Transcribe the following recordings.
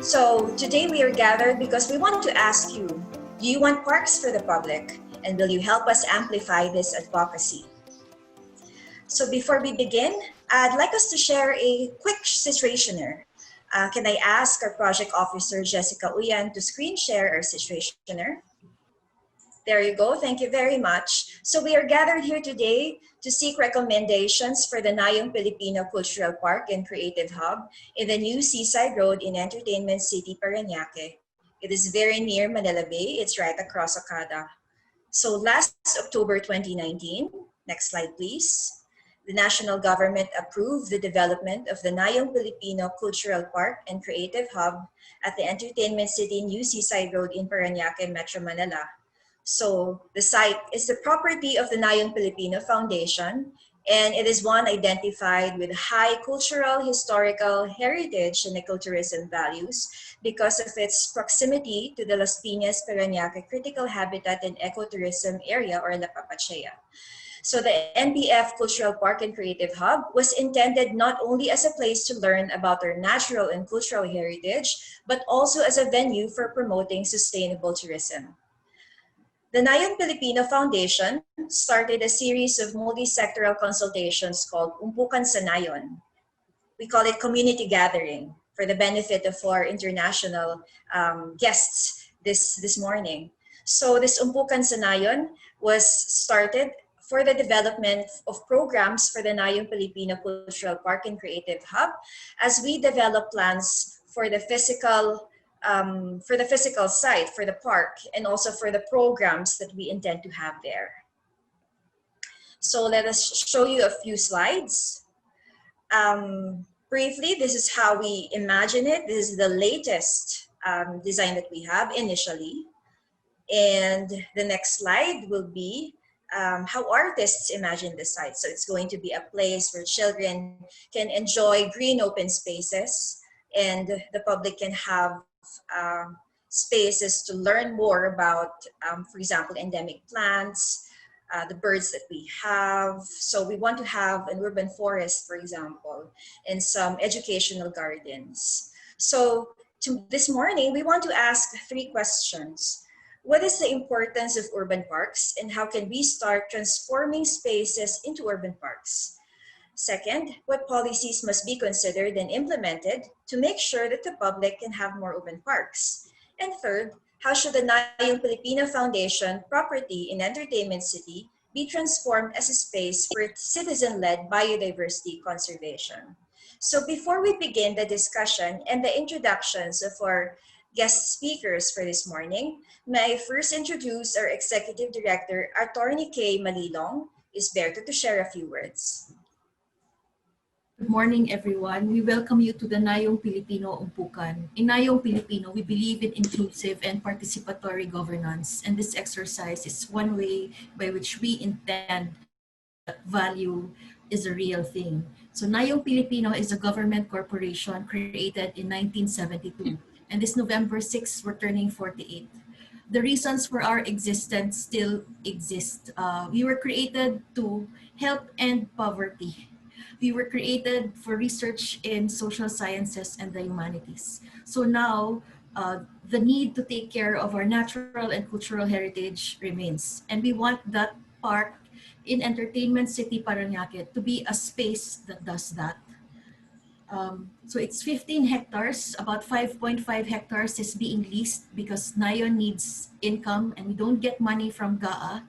So today we are gathered because we want to ask you, do you want parks for the public? And will you help us amplify this advocacy? So before we begin, I'd like us to share a quick situationer. Can I ask our project officer, Jessica Uyan, to screen share our situationer? There you go. Thank you very much. So we are gathered here today to seek recommendations for the Nayong Pilipino Cultural Park and Creative Hub in the new Seaside Road in Entertainment City, Parañaque. It is very near Manila Bay. It's right across Okada. So last October 2019, next slide please, the national government approved the development of the Nayong Pilipino Cultural Park and Creative Hub at the Entertainment City New Seaside Road in Parañaque, Metro Manila. So the site is the property of the Nayong Pilipino Foundation, and it is one identified with high cultural, historical heritage and ecotourism values because of its proximity to the Las Piñas Parañaque Critical Habitat and Ecotourism Area, or La Papachea. So the NPF Cultural Park and Creative Hub was intended not only as a place to learn about our natural and cultural heritage, but also as a venue for promoting sustainable tourism. The Nayong Pilipino Foundation started a series of multi-sectoral consultations called Umpukan sa Nayon. We call it community gathering for the benefit of our international guests this morning. So this Umpukan sa Nayon was started for the development of programs for the Nayong Pilipino Cultural Park and Creative Hub as we develop plans for the physical site, for the park, and also for the programs that we intend to have there. So let us show you a few slides. Briefly, this is how we imagine it. This is the latest design that we have initially. And the next slide will be how artists imagine the site. So it's going to be a place where children can enjoy green open spaces, and the public can have spaces to learn more about, for example, endemic plants, the birds that we have. So we want to have an urban forest, for example, and some educational gardens. So this morning, we want to ask 3 questions. What is the importance of urban parks, and how can we start transforming spaces into urban parks? Second, what policies must be considered and implemented to make sure that the public can have more open parks? And third, how should the Nayong Pilipino Foundation property in Entertainment City be transformed as a space for citizen-led biodiversity conservation? So before we begin the discussion and the introductions of our guest speakers for this morning, may I first introduce our Executive Director, Attorney Kay Malilong, is there to share a few words. Good morning, everyone. We welcome you to the Nayong Pilipino Umpukan. In Nayong Pilipino, we believe in inclusive and participatory governance, and this exercise is one way by which we intend that value is a real thing. So Nayong Pilipino is a government corporation created in 1972, and this November 6, we're turning 48. The reasons for our existence still exist. We were created to help end poverty. We were created for research in social sciences and the humanities. So now, the need to take care of our natural and cultural heritage remains. And we want that park in Entertainment City, Parañaque, to be a space that does that. So it's 15 hectares, about 5.5 hectares is being leased because Nayon needs income and we don't get money from GAA.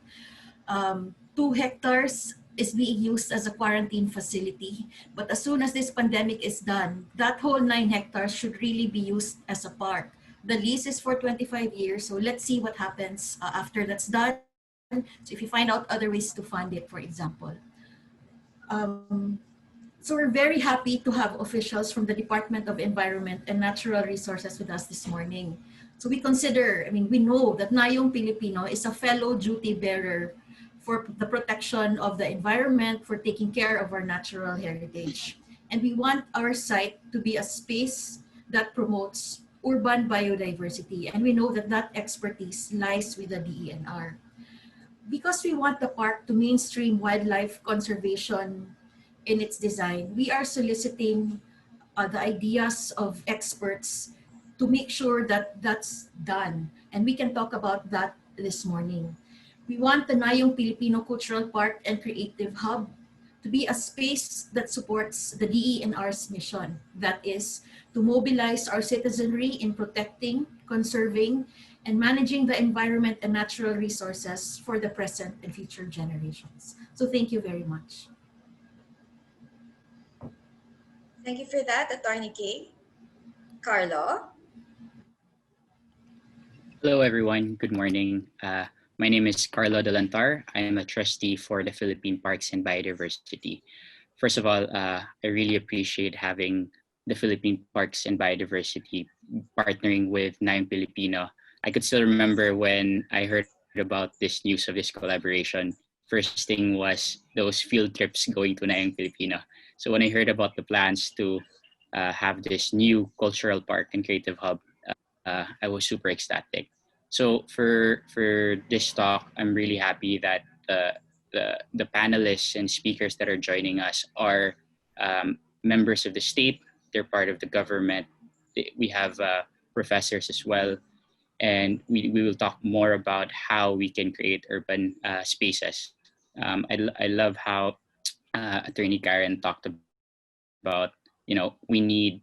2 hectares is being used as a quarantine facility. But as soon as this pandemic is done, that whole 9 hectares should really be used as a park. The lease is for 25 years, so let's see what happens after that's done. So if you find out other ways to fund it, for example. So we're very happy to have officials from the Department of Environment and Natural Resources with us this morning. So we know that Nayong Pilipino is a fellow duty bearer for the protection of the environment, for taking care of our natural heritage. And we want our site to be a space that promotes urban biodiversity. And we know that that expertise lies with the DENR. Because we want the park to mainstream wildlife conservation in its design, we are soliciting the ideas of experts to make sure that that's done. And we can talk about that this morning. We want the Nayong Pilipino Cultural Park and Creative Hub to be a space that supports the DENR's mission. That is, to mobilize our citizenry in protecting, conserving, and managing the environment and natural resources for the present and future generations. So thank you very much. Thank you for that, Attorney Kay. Carlo? Hello, everyone. Good morning. My name is Carlo Delantar. I am a trustee for the Philippine Parks and Biodiversity. First of all, I really appreciate having the Philippine Parks and Biodiversity partnering with Nayong Pilipino. I could still remember when I heard about this news of this collaboration. First thing was those field trips going to Nayong Pilipino. So when I heard about the plans to have this new cultural park and creative hub, I was super ecstatic. So for this talk, I'm really happy that the panelists and speakers that are joining us are members of the state. They're part of the government. We have professors as well, and we will talk more about how we can create urban spaces. I love how Attorney Karen talked about, we need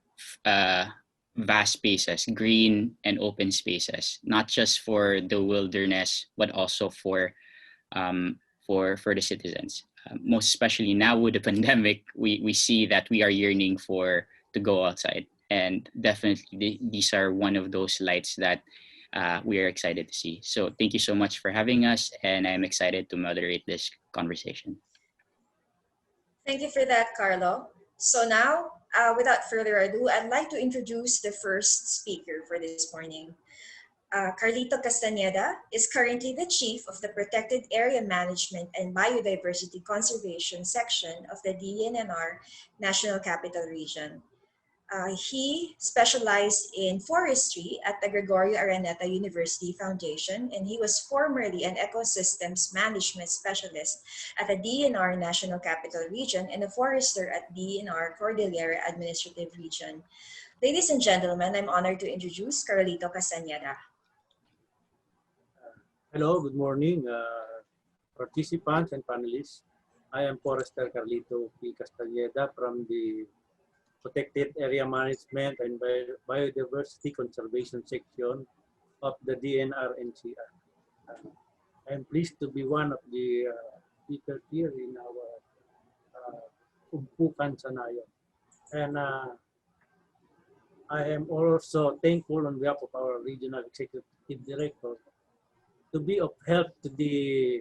vast spaces, green and open spaces, not just for the wilderness, but also for the citizens. Most especially now with the pandemic, we see that we are yearning to go outside, and definitely these are one of those lights that we are excited to see. So thank you so much for having us, and I'm excited to moderate this conversation. Thank you for that, Carlo. So now, without further ado, I'd like to introduce the first speaker for this morning. Carlito Castaneda is currently the Chief of the Protected Area Management and Biodiversity Conservation section of the DENR National Capital Region. He specialized in forestry at the Gregorio Araneta University Foundation, and he was formerly an ecosystems management specialist at the DENR National Capital Region and a forester at DENR Cordillera Administrative Region. Ladies and gentlemen, I'm honored to introduce Carlito Castaneda. Hello, good morning, participants and panelists. I am Forester Carlito P. Castaneda from the Protected Area Management and Biodiversity Conservation section of the DNR-NCR. I am pleased to be one of the speakers here in our Umpukan sa Nayon. And I am also thankful on behalf of our Regional Executive Director to be of help to the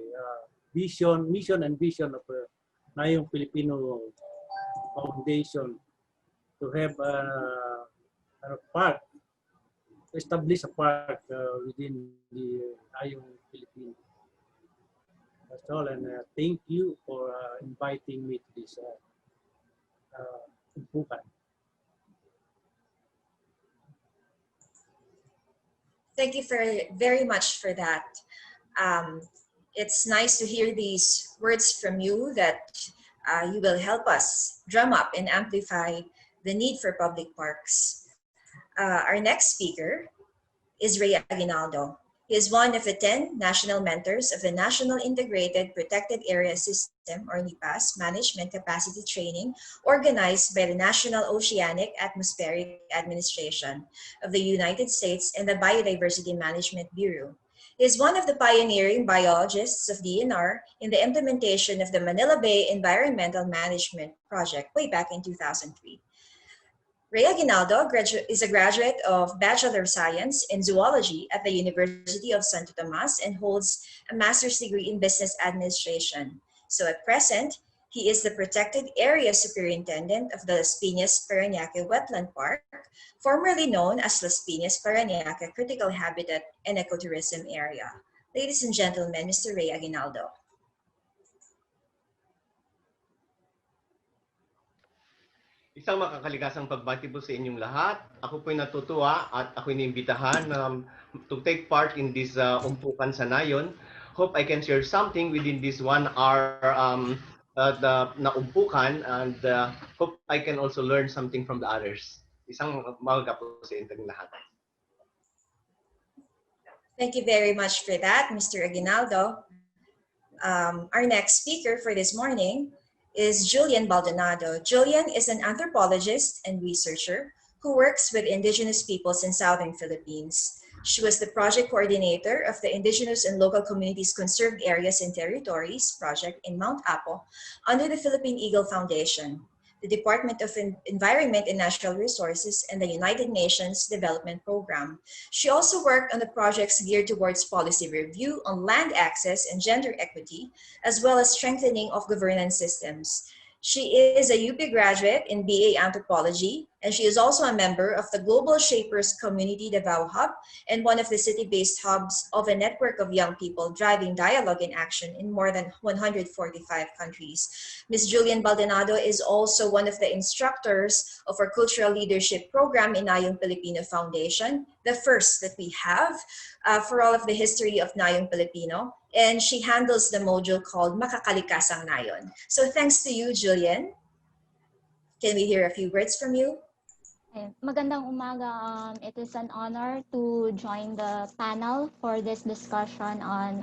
mission and vision of Nayong Pilipino Foundation to have a park, establish a park within the Nayong Pilipino. That's all, and thank you for inviting me to this Umpukan. Thank you very much for that. It's nice to hear these words from you that you will help us drum up and amplify the need for public parks. Our next speaker is Ray Aguinaldo. He is one of the 10 national mentors of the National Integrated Protected Area System, or NIPAS, Management Capacity Training, organized by the National Oceanic Atmospheric Administration of the United States and the Biodiversity Management Bureau. He is one of the pioneering biologists of DNR in the implementation of the Manila Bay Environmental Management Project way back in 2003. Ray Aguinaldo is a graduate of Bachelor of Science in Zoology at the University of Santo Tomas and holds a master's degree in Business Administration. So at present, he is the Protected Area Superintendent of the Las Piñas Parañaque Wetland Park, formerly known as Las Piñas Parañaque Critical Habitat and Ecotourism Area. Ladies and gentlemen, Mr. Ray Aguinaldo. Isang makakalikasang pagbati po sa inyong lahat. Ako po'y natutuwa at ako'y niimbitahan to take part in this Umpukan sa Nayon. Hope I can share something within this 1 hour na Umpukan, and hope I can also learn something from the others. Isang maaga po sa inyong lahat. Thank you very much for that, Mr. Aguinaldo. Our next speaker for this morning is Julian Baldonado. Julian is an anthropologist and researcher who works with indigenous peoples in southern Philippines. She was the project coordinator of the Indigenous and Local Communities Conserved Areas and Territories project in Mount Apo under the Philippine Eagle Foundation, the Department of Environment and Natural Resources, and the United Nations Development Program. She also worked on the projects geared towards policy review on land access and gender equity, as well as strengthening of governance systems. She is a UP graduate in BA Anthropology, and she is also a member of the Global Shapers Community Davao Hub and one of the city-based hubs of a network of young people driving dialogue and action in more than 145 countries. Ms. Julian Baldonado is also one of the instructors of our Cultural Leadership Program in Nayong Pilipino Foundation, the first that we have for all of the history of Nayong Pilipino. And she handles the module called Makakalikasang Nayon. So thanks to you, Julian. Can we hear a few words from you? Magandang umaga. It is an honor to join the panel for this discussion on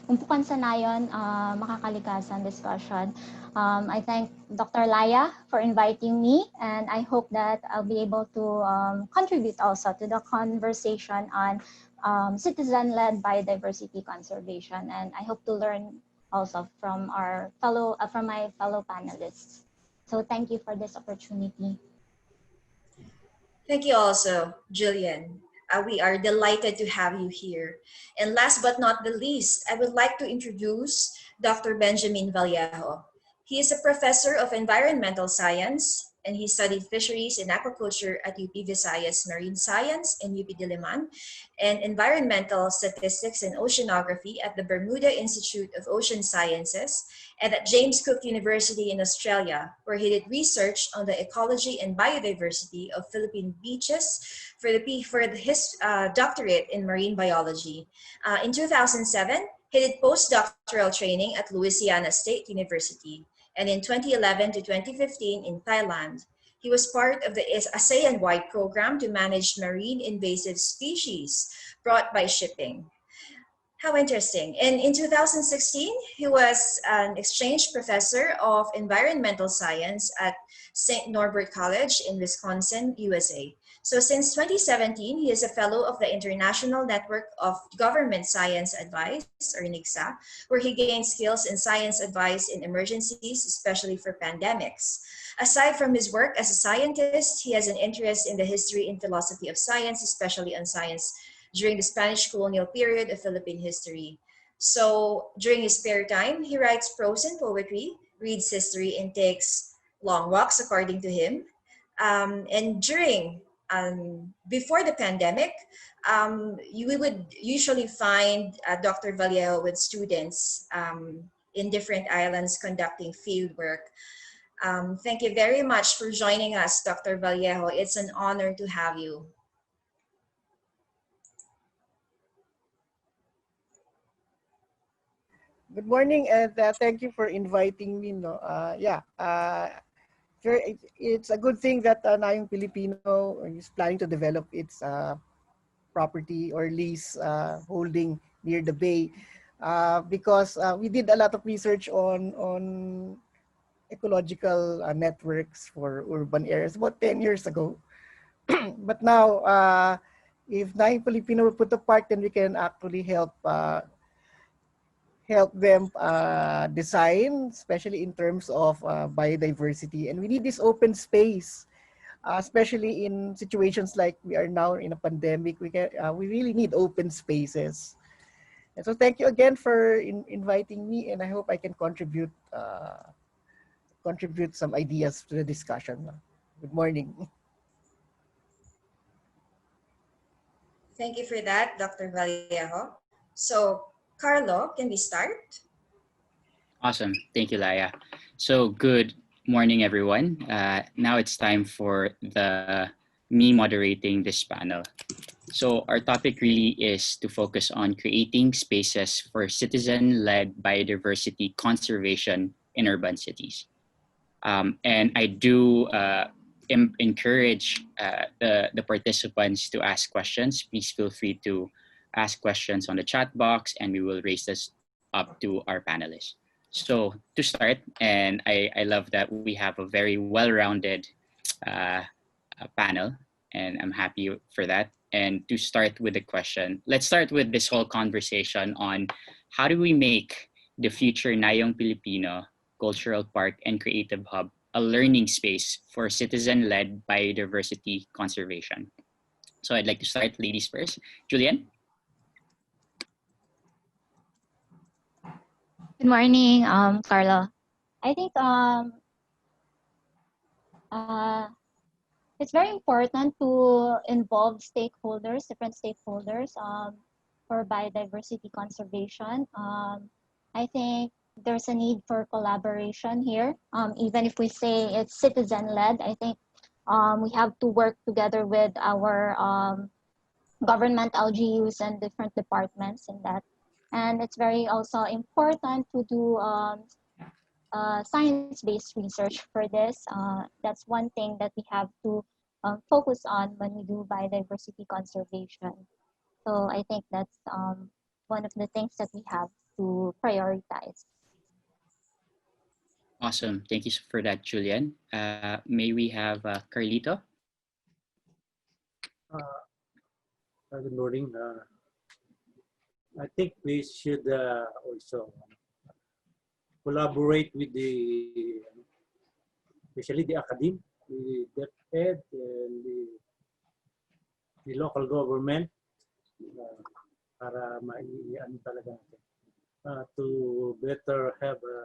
Umpukan sa Nayon, Makakalikasan discussion. I thank Dr. Laya for inviting me, and I hope that I'll be able to contribute also to the conversation on citizen-led biodiversity conservation, and I hope to learn also from my fellow panelists. So thank you for this opportunity. Thank you also, Julian. We are delighted to have you here. And last but not the least, I would like to introduce Dr. Benjamin Valliero. He is a professor of environmental science, and he studied fisheries and aquaculture at UP Visayas Marine Science and UP Diliman, and environmental statistics and oceanography at the Bermuda Institute of Ocean Sciences and at James Cook University in Australia, where he did research on the ecology and biodiversity of Philippine beaches for his doctorate in marine biology. In 2007, he did postdoctoral training at Louisiana State University, and in 2011 to 2015 in Thailand. He was part of the ASEAN-wide program to manage marine invasive species brought by shipping. How interesting. And in 2016, he was an exchange professor of environmental science at St. Norbert College in Wisconsin, USA. So since 2017, he is a fellow of the International Network of Government Science Advice, or NIGSA, where he gains skills in science advice in emergencies, especially for pandemics. Aside from his work as a scientist, he has an interest in the history and philosophy of science, especially on science during the Spanish colonial period of Philippine history. So during his spare time, he writes prose and poetry, reads history, and takes long walks, according to him. And before the pandemic, we would usually find Dr. Valliero with students in different islands conducting field work. Thank you very much for joining us, Dr. Valliero. It's an honor to have you. Good morning, and thank you for inviting me. It's a good thing that Nayong Pilipino is planning to develop its property or lease holding near the bay, because we did a lot of research on ecological networks for urban areas about 10 years ago. But now, if Nayong Pilipino will put a part, then we can actually help them design, especially in terms of biodiversity. And we need this open space, especially in situations like we are now in a pandemic. We really need open spaces. And so thank you again for inviting me, and I hope I can contribute some ideas to the discussion. Good morning. Thank you for that, Dr. Vallejo. So, Carlo, can we start? Awesome. Thank you, Laya. So good morning, everyone. Now it's time for me moderating this panel. So our topic really is to focus on creating spaces for citizen-led biodiversity conservation in urban cities. And I do encourage the participants to ask questions. Please feel free to ask questions on the chat box, and we will raise this up to our panelists. So to start, and I love that we have a very well-rounded panel, and I'm happy for that. And to start with the question, let's start with this whole conversation on how do we make the future Nayong Pilipino Cultural Park and Creative Hub a learning space for citizen-led biodiversity conservation. So I'd like to start ladies first. Julian? Good morning, Carlo. I think it's very important to involve stakeholders, different stakeholders, for biodiversity conservation. I think there's a need for collaboration here. Even if we say it's citizen-led, I think we have to work together with our government LGUs and different departments in that. And it's very also important to do science-based research for this. That's one thing that we have to focus on when we do biodiversity conservation. So I think that's one of the things that we have to prioritize. Awesome. Thank you for that, Julian. May we have Carlito? Good morning. I think we should also collaborate with especially the academe, the DepEd, and the local government para maiano talaga natin to better have a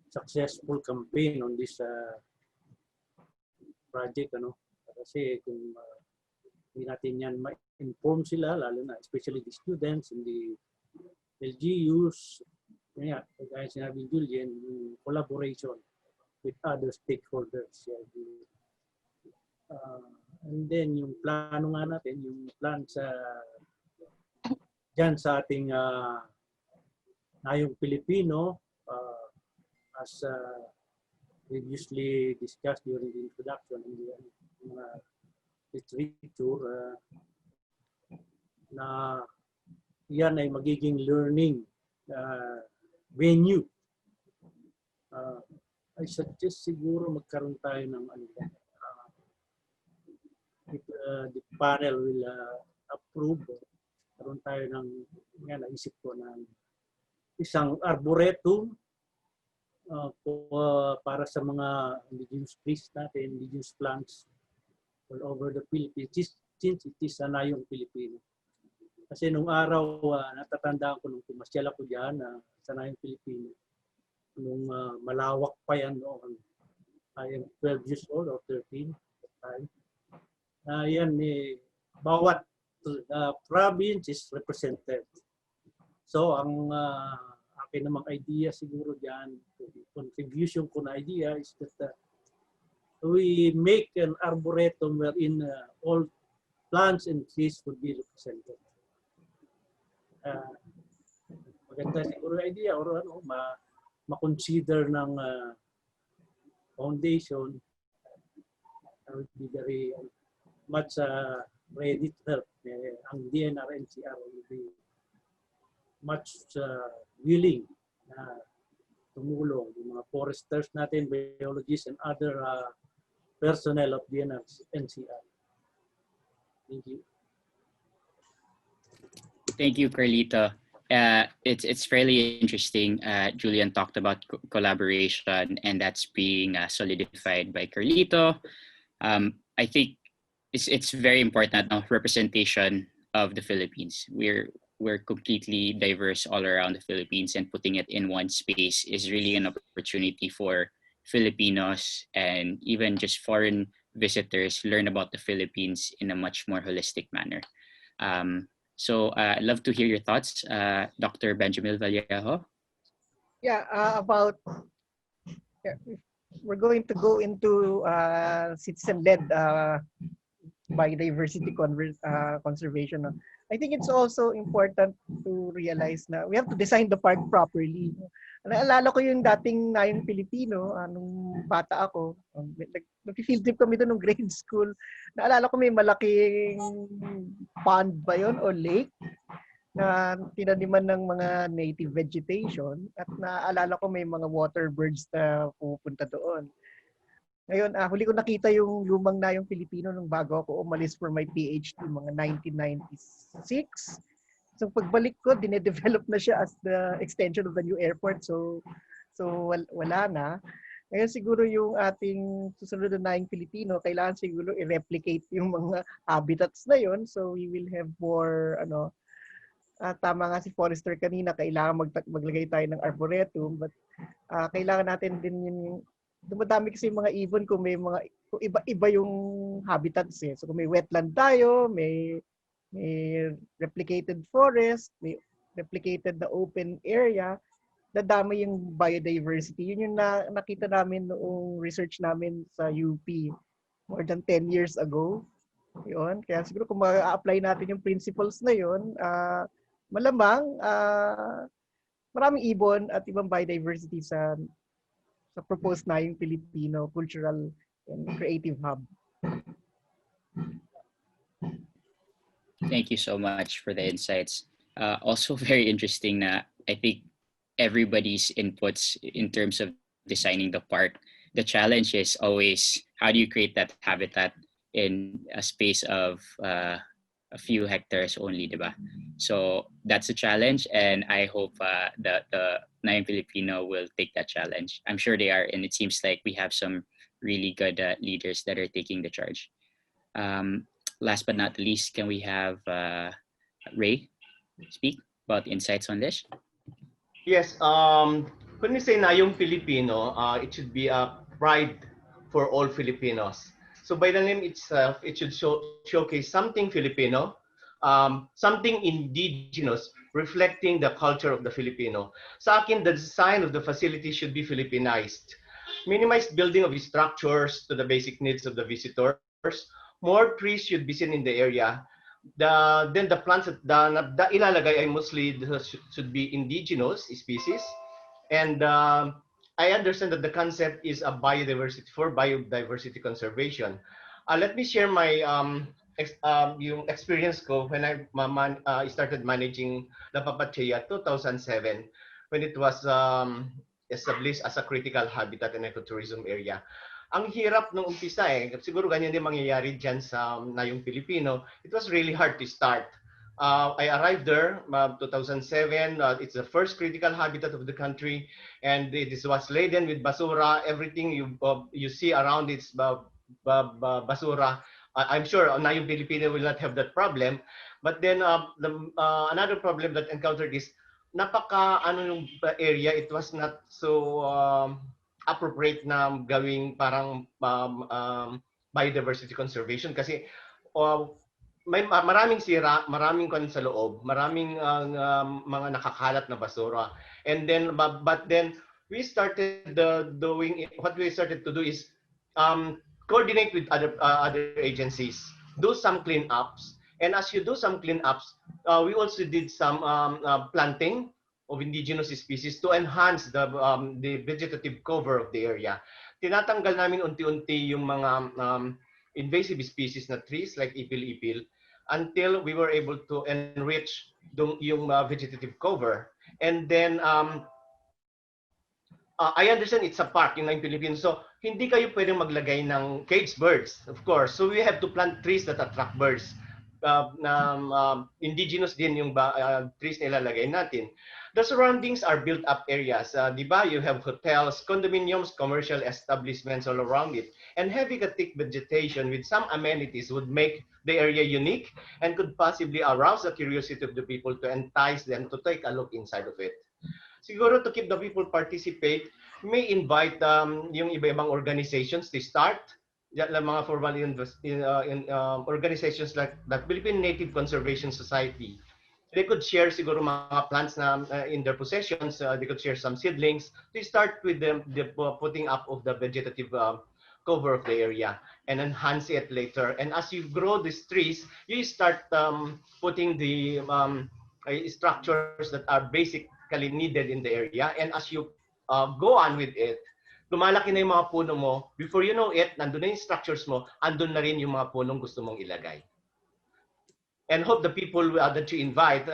successful campaign on this project. Kasi kung hindi natin yan ma-inform sila, lalo na especially the students and the LGUs, kaya sinabi Julian, collaboration with other stakeholders. And then yung plano nga natin, yung plan dyan sa ating Nayong Pilipino, as previously discussed during the introduction in the literature, na yan ay magiging learning venue. I suggest siguro magkaroon tayo ng the panel will approve. Karoon tayo ng naisip ko ng isang arboretum para sa mga indigenous trees natin, indigenous plants all over the Philippines, since it is a Nayong Pilipino. Kasi nung araw, natatandaan ko nung pumasyal ako dyan sa Nayong Pilipino, nung malawak pa yan noon. I am 12 years old or 13 at the time. Yan, bawat province is represented. So, ang akin namang idea siguro dyan, contribution ko na idea is that we make an arboretum wherein all plants and trees would be represented. Maganda siguro idea or ma-consider ng foundation. I would be very much ready to help. Ang DNR NCR will be much willing na tumulong. Yung mga foresters natin, biologists, and other personnel of DNR NCR. Thank you. Thank you, Carlito. It's fairly interesting. Julian talked about collaboration, and that's being solidified by Carlito. I think it's very important now, representation of the Philippines. We're completely diverse all around the Philippines, and putting it in one space is really an opportunity for Filipinos and even just foreign visitors learn about the Philippines in a much more holistic manner. So I'd love to hear your thoughts, Dr. Benjamin Valliero. Yeah, we're going to go into citizen-led biodiversity conservation. I think it's also important to realize that we have to design the park properly. Naalala ko yung dating Nayong Pilipino, nung bata ako. Nag-field trip kami doon nung grade school. Naalala ko may malaking pond ba yun o lake na tinaniman ng mga native vegetation at naalala ko may mga water birds na pupunta doon. Ngayon, huli ko nakita yung lumang Nayong Pilipino nung bago ako umalis for my PhD, mga 1996. So pagbalik ko, dinedevelop na siya as the extension of the new airport. So wala na. Ngayon siguro yung ating susunod na Nayong Pilipino, kailangan siguro i-replicate yung mga habitats na yon. So we will have more, tama nga si Forrester kanina, kailangan maglagay tayo ng arboretum. But kailangan natin din yung dumadami kasi yung mga ibon kung may mga kung iba-iba yung habitats eh. So kung may wetland tayo, may replicated forest, may replicated na open area, dadami yung biodiversity. Yun yung nakita namin noong research namin sa UP more than 10 years ago. Yun. Kaya siguro kung ma-apply natin yung principles na yun, malamang maraming ibon at ibang biodiversity sa proposed Nayong Pilipino Cultural and Creative Hub. Thank you so much for the insights. Also very interesting na I think everybody's inputs in terms of designing the park. The challenge is always how do you create that habitat in a space of a few hectares only, diba? So that's a challenge, and I hope that the Nayong Filipino will take that challenge. I'm sure they are, and it seems like we have some really good leaders that are taking the charge. Last but not least, can we have Ray speak about insights on this? Yes, when we say Nayong Pilipino, it should be a pride for all Filipinos. So by the name itself, it should showcase something Filipino, something indigenous, reflecting the culture of the Filipino. Sa akin, the design of the facility should be Filipinized. Minimized building of structures to the basic needs of the visitors. More trees should be seen in the area. Then the plants that ilalagay ay mostly should be indigenous species. And I understand that the concept is a biodiversity conservation. Let me share my yung experience ko when I started managing the Papachea 2007 when it was established as a critical habitat and ecotourism area. Ang hirap nung umpisa eh. Siguro ganyan din mangyayari dyan sa Nayong Pilipino. It was really hard to start. I arrived there 2007. It's the first critical habitat of the country, and this was laden with basura. Everything you see around it's basura. I'm sure Nayong Pilipino will not have that problem. But then another problem that encountered is yung area. It was not so appropriate na gawing parang biodiversity conservation kasi may maraming sira, maraming kon sa loob, maraming mga nakakalat na basura. And then but then we started doing what we started to do is coordinate with other agencies, do some cleanups. And as you do some cleanups, we also did some planting of indigenous species to enhance the vegetative cover of the area. Tinatanggal namin unti-unti yung mga invasive species na trees like ipil-ipil until we were able to enrich yung vegetative cover. And then I understand it's a park in Nayong Pilipino, so hindi kayo pwedeng maglagay ng caged birds, of course. So we have to plant trees that attract birds. Indigenous din yung trees na ilalagay natin. The surroundings are built-up areas. Diba? You have hotels, condominiums, commercial establishments all around it. And having a thick vegetation with some amenities would make the area unique and could possibly arouse the curiosity of the people to entice them to take a look inside of it. Siguro to keep the people participate, may invite yung iba-ibang organizations to start. Mga formal organizations like the Philippine Native Conservation Society. They could share siguro mga plants na in their possessions. They could share some seedlings to start with the putting up of the vegetative cover of the area and enhance it later. And as you grow these trees, you start putting the structures that are basic practically needed in the area. And as you go on with it, lumalaki na yung mga puno mo. Before you know it, nandun na yung structures mo, andun na rin yung mga punong gusto mong ilagay. And hope the people that you invite,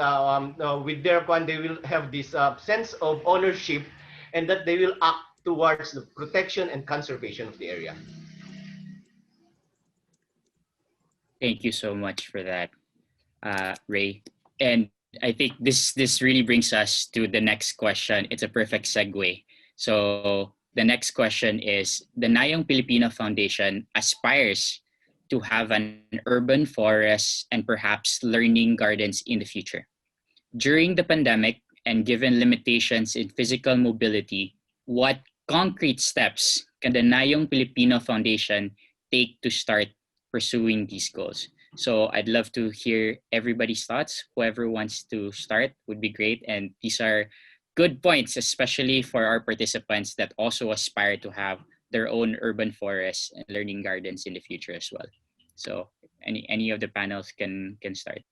with their one, they will have this sense of ownership, and that they will act towards the protection and conservation of the area. Thank you so much for that, Ray. And I think this really brings us to the next question. It's a perfect segue. So the next question is, the Nayong Pilipino Foundation aspires to have an urban forest and perhaps learning gardens in the future. During the pandemic and given limitations in physical mobility, what concrete steps can the Nayong Pilipino Foundation take to start pursuing these goals? So I'd love to hear everybody's thoughts. Whoever wants to start would be great. And these are good points, especially for our participants that also aspire to have their own urban forests and learning gardens in the future as well. So any of the panels can start.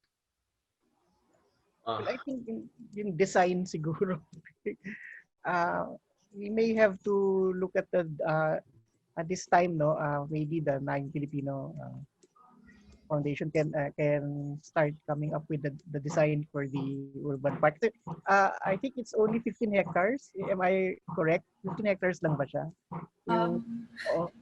Well, I think in design siguro, we may have to look at the at this time, no, maybe the Nayong Filipino Foundation can start coming up with the design for the urban park. I think it's only 15 hectares. Am I correct? 15 hectares lang ba siya?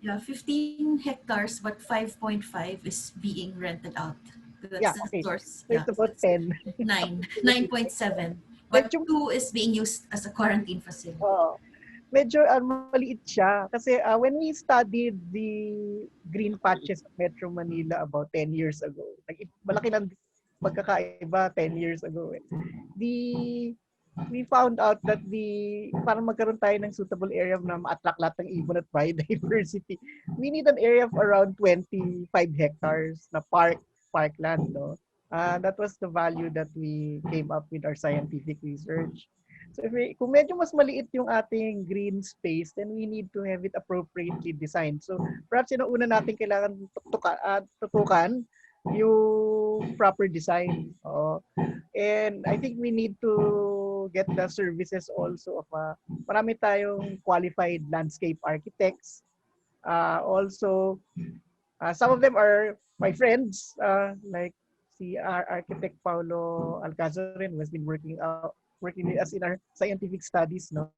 Yeah, 15 hectares, but 5.5 is being rented out. That's Yeah, the okay. source. So it's about 10. 9.7. But 2 is being used as a quarantine facility. Medyo maliit siya kasi when we studied the green patches of Metro Manila about 10 years ago, malaki ng magkakaiba 10 years ago. We found out that para magkaroon tayo ng suitable area na ma-attract lahat ng ibon at biodiversity, we need an area of around 25 hectares na parkland, no? That was the value that we came up with our scientific research. So kung medyo mas maliit yung ating green space, then we need to have it appropriately designed. So perhaps yung una natin kailangan tutukan yung proper design. And I think we need to get the services also of marami tayong qualified landscape architects. Also, some of them are my friends, like si our architect Paulo Alcazarin, who has been working with us in our scientific studies, no?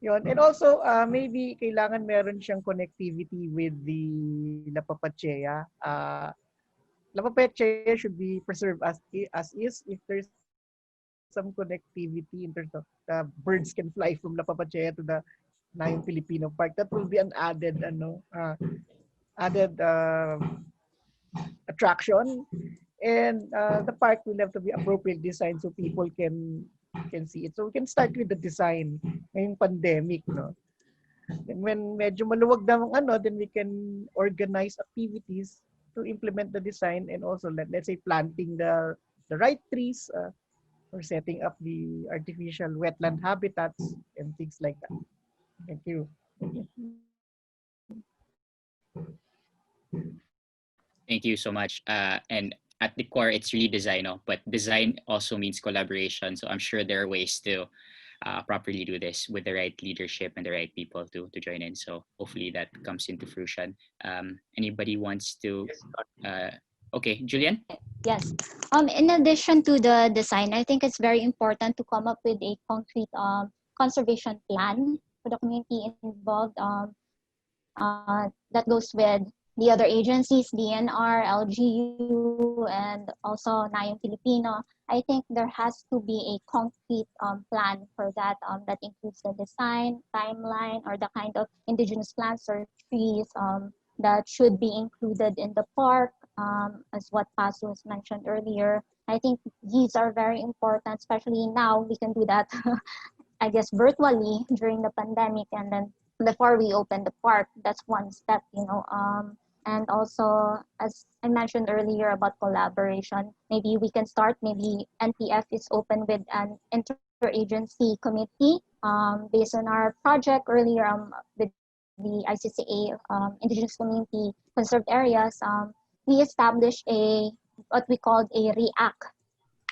Yun. And also, maybe kailangan meron siyang connectivity with the La Papachea. La Papachea should be preserved as is. If there's some connectivity in terms of birds can fly from La Papachea to the Nayong Filipino Park, that will be an added attraction. And the park will have to be appropriately designed so people can see it. So we can start with the design ngayong pandemic, no? And when medyo maluwag na then we can organize activities to implement the design, and also let's say planting the right trees, or setting up the artificial wetland habitats and things like that. Thank you. Thank you so much. And at the core, it's really design, but design also means collaboration. So I'm sure there are ways to properly do this with the right leadership and the right people to join in. So hopefully that comes into fruition. Anybody wants to? Okay, Julian? Yes. In addition to the design, I think it's very important to come up with a concrete conservation plan for the community involved. That goes with the other agencies, DNR, LGU, and also Nayong Filipino. I think there has to be a concrete plan for that that includes the design, timeline, or the kind of indigenous plants or trees that should be included in the park, as what Paso was mentioned earlier. I think these are very important, especially now we can do that, I guess, virtually during the pandemic, and then before we open the park, that's one step, and also, as I mentioned earlier about collaboration, maybe we can start, maybe NPF is open with an interagency committee based on our project earlier with the ICCA Indigenous Community Conserved Areas. We established what we called a REACT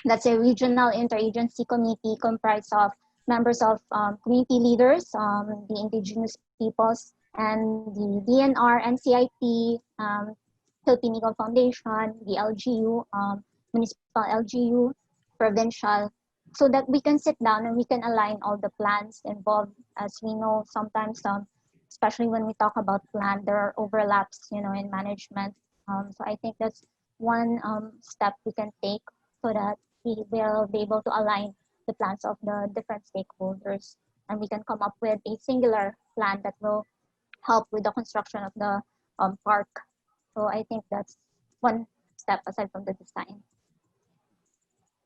That's a regional interagency committee comprised of members of community leaders, the indigenous peoples, and the DNR, NCIP, Filipino Foundation, the LGU, municipal LGU, provincial, so that we can sit down and we can align all the plans involved. As we know, sometimes, especially when we talk about plan, there are overlaps, in management. So I think that's one step we can take so that we will be able to align the plans of the different stakeholders, and we can come up with a singular plan that will help with the construction of the park. So I think that's one step aside from the design.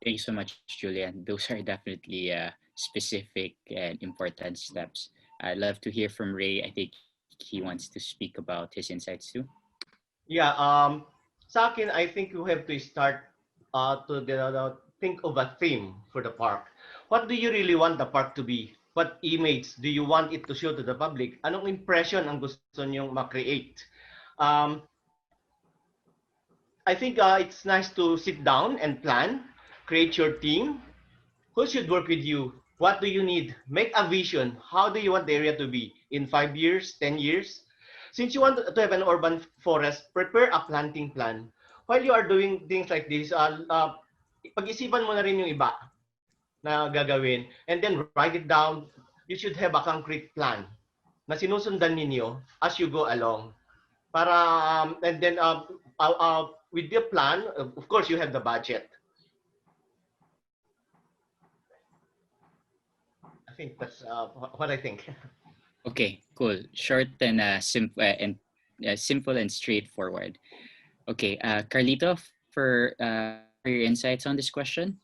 Thank you so much, Julian. Those are definitely specific and important steps. I'd love to hear from Ray. I think he wants to speak about his insights too. Yeah, sa akin, I think you have to start to think of a theme for the park. What do you really want the park to be? What image do you want it to show to the public? Anong impression ang gusto niyong ma-create? I think it's nice to sit down and plan, create your team. Who should work with you? What do you need? Make a vision. How do you want the area to be in 5 years, 10 years? Since you want to have an urban forest, prepare a planting plan. While you are doing things like this, pag-isipan mo na rin yung iba na gagawin, and then write it down. You should have a concrete plan na sinusundan ninyo as you go along. Para, and then with the plan, of course, you have the budget. I think that's what I think. Okay, cool. Short and simple and straightforward. Okay, Carlito, for your insights on this question.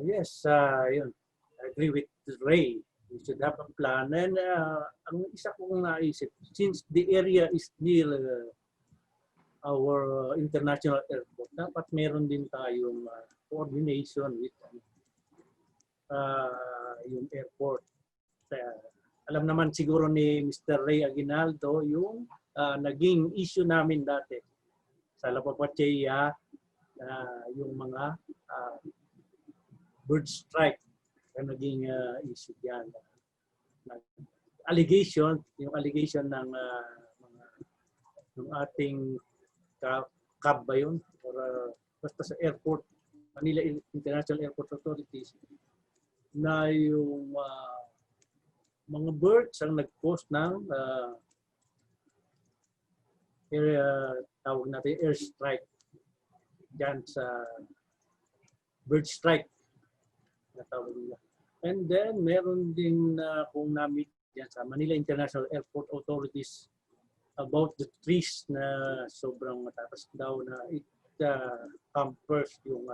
Yes, yun. I agree with Ray. We should have a plan. And ang isa kong naisip, since the area is near our international airport, dapat meron din tayong coordination with yung airport. Alam naman siguro ni Mr. Ray Aguinaldo yung naging issue namin dati sa Lapapatcheya, yung mga bird strike na naging issue yan. Yung allegation ng ng ating CAB ba yun? Or basta sa airport, Manila International Airport Authorities, na yung mga birds ang nag-post ng tawag natin air strike dyan sa bird strike na tawag nila. And then meron din kung na-meet dyan sa Manila International Airport Authorities about the trees na sobrang matatas daw na it hampers yung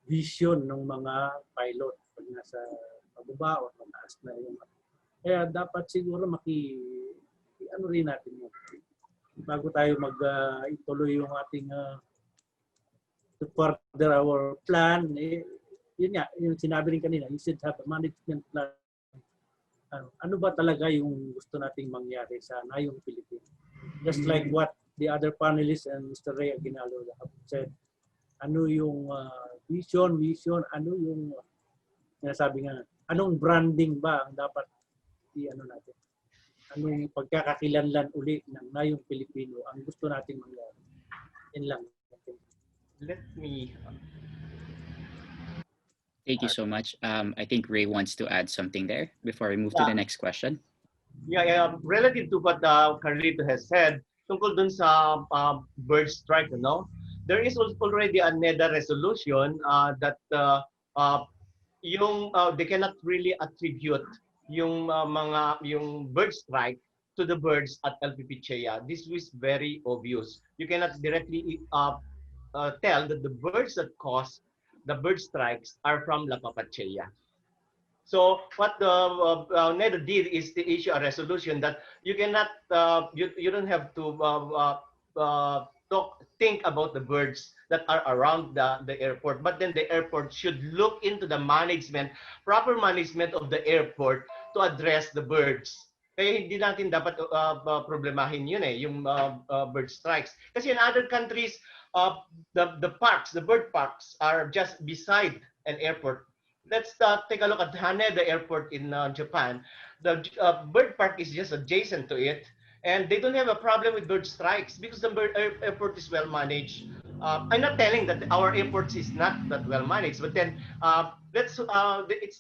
vision ng mga pilot pag nasa pababa o mataas na yung. Kaya dapat siguro ano rin natin yun. Bago tayo ituloy yung ating to further our plan, yun nga, yung sinabi rin kanina, you should have a management plan. Ano ba talaga yung gusto nating mangyari sa Nayong Pilipino? Just like what the other panelists and Mr. Ray Aguinaldo have said, ano yung vision, ano yung sinasabi nga, anong branding ba ang dapat i-ano natin? Anong pagkakakilanlan uli ng Nayong Pilipino ang gusto nating mangyari? Yan lang. Let me... Thank you so much. I think Ray wants to add something there before we move to the next question. Yeah, relative to what Carlito has said, tungkol dun sa bird strike, there is already a NEDA resolution that they cannot really attribute yung bird strike to the birds at LPP Chea. This was very obvious. You cannot directly tell that the birds that cause the bird strikes are from La Papachea. So what the NEDA did is to issue a resolution that you cannot, you don't have to think about the birds that are around the airport, but then the airport should look into the proper management of the airport to address the birds. Kaya hindi natin dapat problemahin yun yung bird strikes. Kasi in other countries, the parks, the bird parks are just beside an airport. Let's take a look at Haneda Airport in Japan. The bird park is just adjacent to it, and they don't have a problem with bird strikes because the airport is well managed. I'm not telling that our airports is not that well managed, but then it's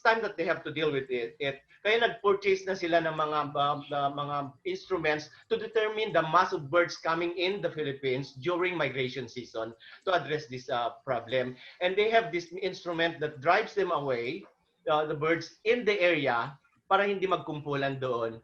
time that they have to deal with it. Kaya nag-purchase na sila ng mga instruments to determine the mass of birds coming in the Philippines during migration season to address this problem. And they have this instrument that drives them away, the birds in the area, para hindi magkumpulan doon.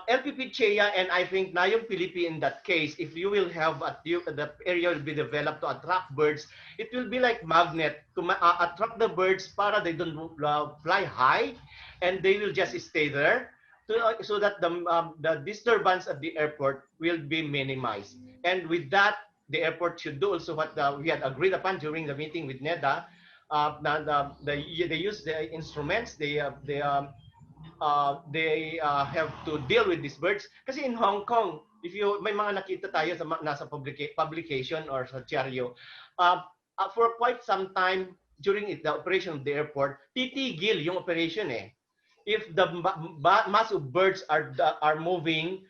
LPP CHEA and I think Nayong Pilipino in that case, if you will have the area will be developed to attract birds, it will be like magnet to attract the birds para they don't fly high and they will just stay there so that the disturbance at the airport will be minimized. And with that, the airport should do also what we had agreed upon during the meeting with NEDA. They use the instruments, they have to deal with these birds. Kasi in Hong Kong, if you may mga nakita tayo sa nasa publication or sa dyaryo, for quite some time during the operation of the airport, titigil yung operation eh. If the mass of birds are moving,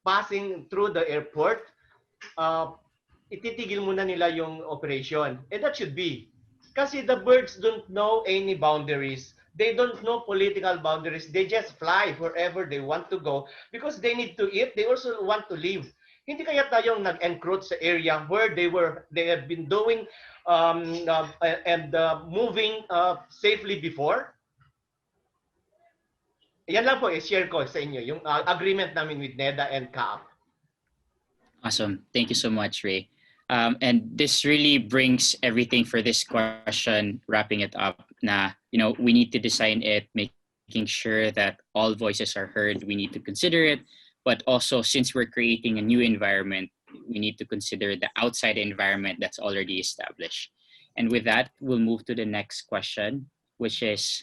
passing through the airport, ititigil muna nila yung operation. And that should be. Kasi the birds don't know any boundaries. They don't know political boundaries. They just fly wherever they want to go because they need to eat. They also want to live. Hindi kaya tayong nag-encroach sa area where they have been doing and moving safely before. Yan lang po, share ko sa inyo yung agreement namin with NEDA and CAAP. Awesome. Thank you so much, Ray. And this really brings everything for this question, wrapping it up. Na, we need to design it, making sure that all voices are heard. We need to consider it, but also since we're creating a new environment, we need to consider the outside environment that's already established. And with that, we'll move to the next question, which is,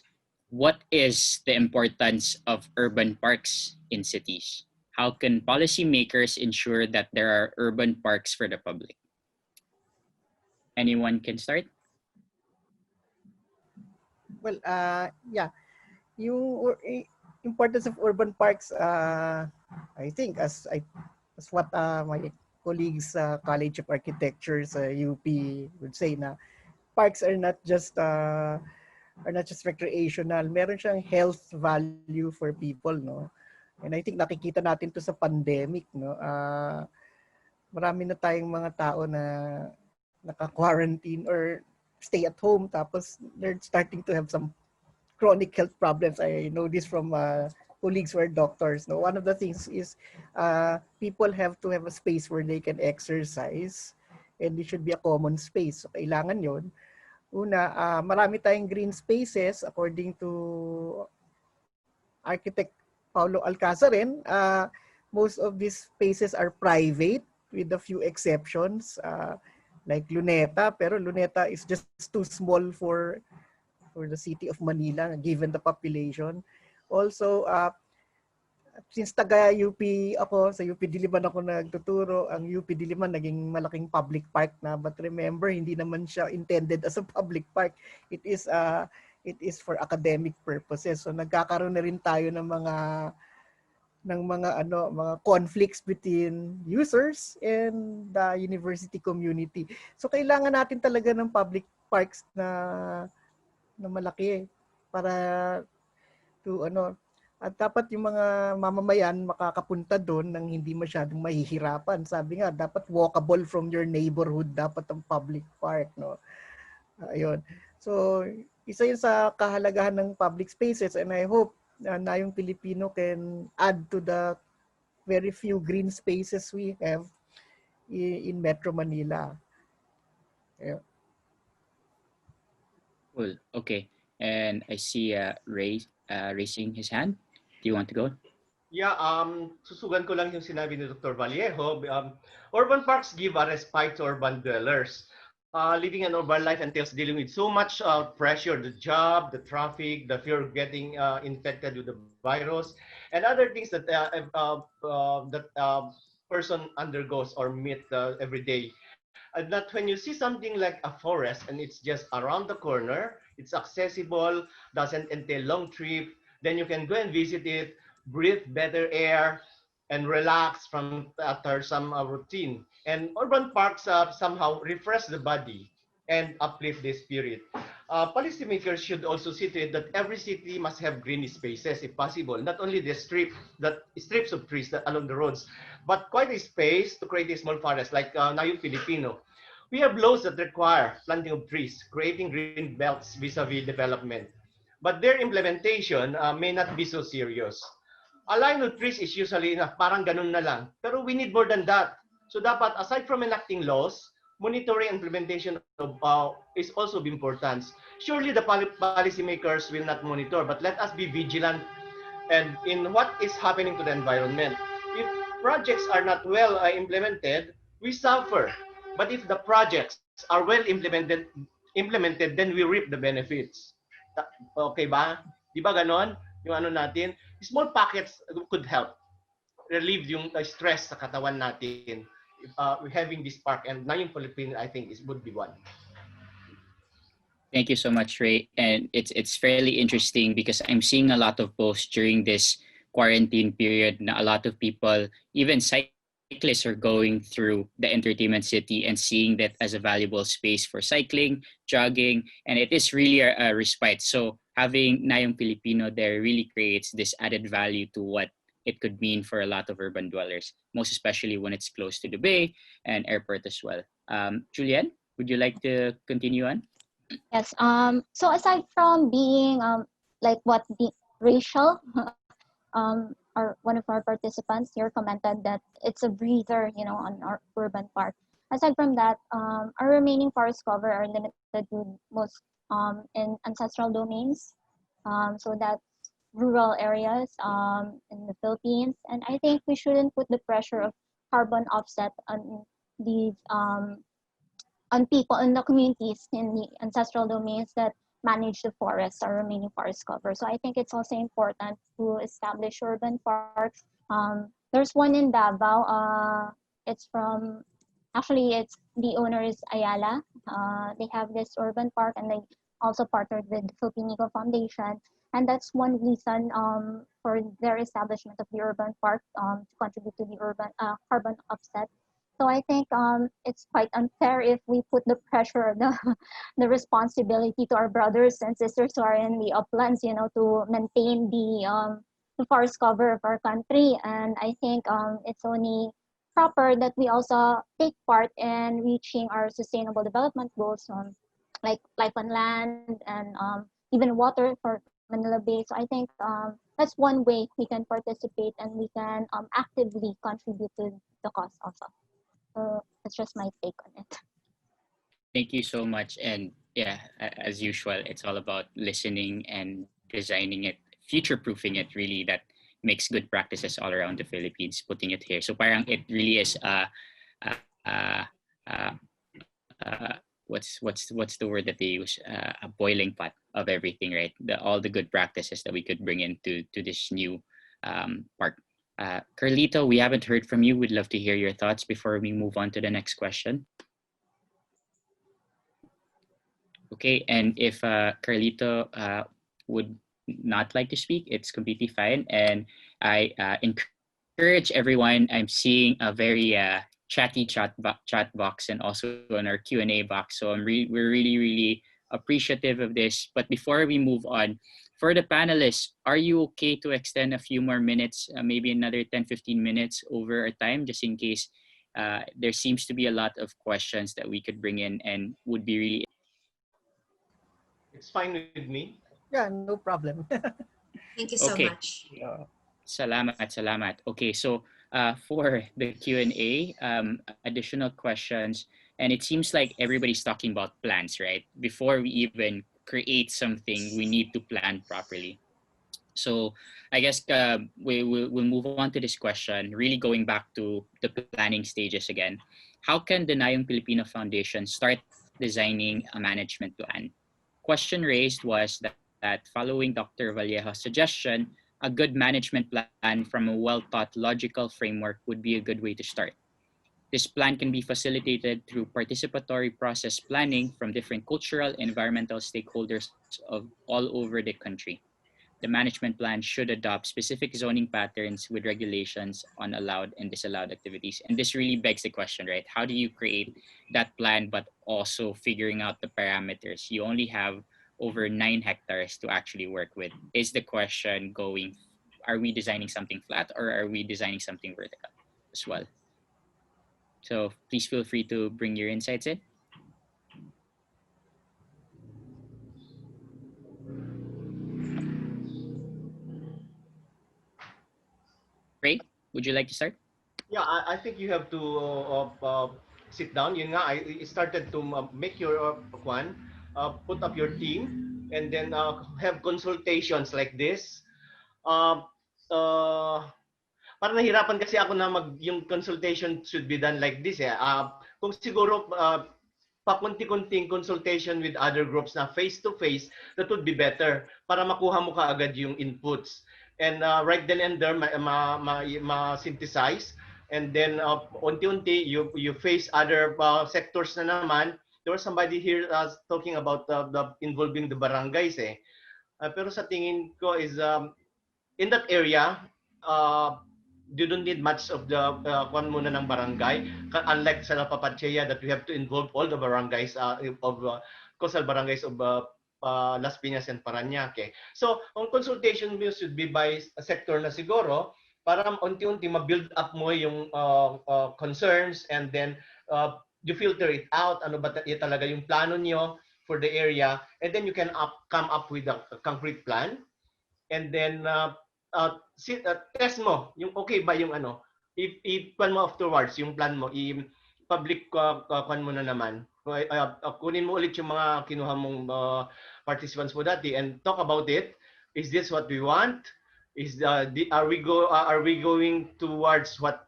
what is the importance of urban parks in cities? How can policymakers ensure that there are urban parks for the public? Anyone can start? Well, yeah, yung importance of urban parks, I think as what my colleagues College of Architecture sa UP would say, na parks are not just recreational. Meron siyang health value for people, no? And I think nakikita natin to sa pandemic, no? Marami na tayong mga tao na naka-quarantine or stay at home, tapos they're starting to have some chronic health problems. I know this from colleagues who are doctors. No, one of the things is people have to have a space where they can exercise, and it should be a common space. So kailangan yon. Una, marami tayong green spaces according to architect Paulo Alcazarin. Most of these spaces are private with a few exceptions. Like Luneta, pero Luneta is just too small for the city of Manila given the population. Also, since taga UP ako, sa UP Diliman ako nagtuturo, ang UP Diliman naging malaking public park na, but remember, hindi naman siya intended as a public park. It is for academic purposes. So nagkakaroon na rin tayo ng mga conflicts between users and the university community. So kailangan natin talaga ng public parks na malaki para at dapat yung mga mamamayan makakapunta doon nang hindi masyadong mahihirapan. Sabi nga, dapat walkable from your neighborhood dapat ang public park, no. Ayun. So isa yun sa kahalagahan ng public spaces, and I hope Nayong Pilipino can add to the very few green spaces we have in Metro Manila. Yeah. Cool. Okay. And I see Ray raising his hand. Do you want to go? Yeah, susugan ko lang yung sinabi ni Dr. Valliero. Urban parks give a respite to urban dwellers. Living an urban life entails dealing with so much pressure, the job, the traffic, the fear of getting infected with the virus. and other things that person undergoes or meet every day. And that when you see something like a forest and it's just around the corner, it's accessible, doesn't entail long trip, then you can go and visit it, breathe better air, and relax from after some routine. And urban parks somehow refresh the body and uplift the spirit. Policymakers should also see to it that every city must have green spaces if possible, not only the strips of trees that along the roads, but quite a space to create a small forest like Nayong Pilipino. We have laws that require planting of trees, creating green belts vis-a-vis development. But their implementation may not be so serious. A line of trees is usually enough, parang ganun na lang. Pero we need more than that. So dapat, aside from enacting laws, monitoring implementation of, is also important. Surely the policymakers will not monitor, but let us be vigilant and in what is happening to the environment. If projects are not well implemented, we suffer. But if the projects are well implemented, then we reap the benefits. Okay ba? Di ba ganon? Yung ano natin, small packets could help relieve yung stress sa katawan natin. Having this park and Nayong Pilipino, I think, would be one. Thank you so much, Ray. And it's fairly interesting because I'm seeing a lot of posts during this quarantine period. Na a lot of people, even cyclists, are going through the entertainment city and seeing that as a valuable space for cycling, jogging, and it is really a respite. So having Nayong Pilipino there really creates this added value to what it could mean for a lot of urban dwellers, most especially when it's close to the bay and airport as well. Julian, would you like to continue on? Yes. So aside from being like what the Rachel, one of our participants here commented that it's a breather, on our urban park. Aside from that, our remaining forest cover are limited to most in ancestral domains. So that's rural areas in the Philippines, and I think we shouldn't put the pressure of carbon offset on these on people in the communities in the ancestral domains that manage the forests or remaining forest cover. So I think it's also important to establish urban parks. There's one in Davao. It's the owner is Ayala. They have this urban park and they also partnered with the Philippine Foundation. And that's one reason for their establishment of the urban park to contribute to the urban carbon offset. So I think it's quite unfair if we put the pressure, the responsibility to our brothers and sisters who are in the uplands, to maintain the forest cover of our country. And I think it's only proper that we also take part in reaching our sustainable development goals, like life on land and even water for Manila Bay. So I think that's one way we can participate and we can actively contribute to the cause also. So that's just my take on it. Thank you so much. And yeah, as usual, it's all about listening and designing it, future-proofing it really, that makes good practices all around the Philippines, putting it here. So parang it really is what's the word that they use? A boiling pot of everything, right? All the good practices that we could bring into this new park. Carlito, we haven't heard from you. We'd love to hear your thoughts before we move on to the next question. Okay, and if Carlito would not like to speak, it's completely fine. And I encourage everyone. I'm seeing a very chatty chat box and also on our Q&A box. So we're really appreciative of this. But before we move on, for the panelists, are you okay to extend a few more minutes, maybe another 10-15 minutes over our time, just in case there seems to be a lot of questions that we could bring in and would be really... It's fine with me. Yeah, no problem. Thank you so much. Salamat. Okay, so for the Q&A, additional questions, and it seems like everybody's talking about plans, right? Before we even create something, we need to plan properly. So I guess we'll move on to this question, really going back to the planning stages again. How can the Nayong Pilipino Foundation start designing a management plan? Question raised was that following Dr. Valliero's suggestion, A good management plan from a well-thought logical framework would be a good way to start. This plan can be facilitated through participatory process planning from different cultural and environmental stakeholders of all over the country. The management plan should adopt specific zoning patterns with regulations on allowed and disallowed activities. And this really begs the question, right? How do you create that plan, but also figuring out the parameters? You only have over 9 hectares to actually work with. Is the question going, are we designing something flat or are we designing something vertical as well? So please feel free to bring your insights in. Ray, would you like to start? Yeah, I think you have to sit down. Yun nga, I started to make your put up your team, and then have consultations like this. Uh, uh, Parang nahirapan kasi ako na yung consultation should be done like this. Kung siguro pakunti-kunting consultation with other groups na face-to-face, that would be better para makuha mo kaagad yung inputs. And right then and there, ma-synthesize. And then unti-unti, you face other sectors na naman. There was somebody here talking about the involving the barangays. Pero sa tingin ko is in that area, uh, you don't need much of the kwan muna ng barangay. Unlike sa Papatchea that we have to involve all the barangays of coastal barangays of Las Piñas and Parañaque. So, ang consultation should be by sector na siguro para unti-unti ma-build up mo yung concerns, and then you filter it out. Ano ba talaga yung plano niyo for the area, and then you can come up with a concrete plan. And then test mo yung okay ba yung ano, i-plan mo afterwards yung plan mo, i-public kwan mo na naman. Kunin mo ulit yung mga kinuha mong participants mo dati and talk about it. Is this what we want? Are we going towards what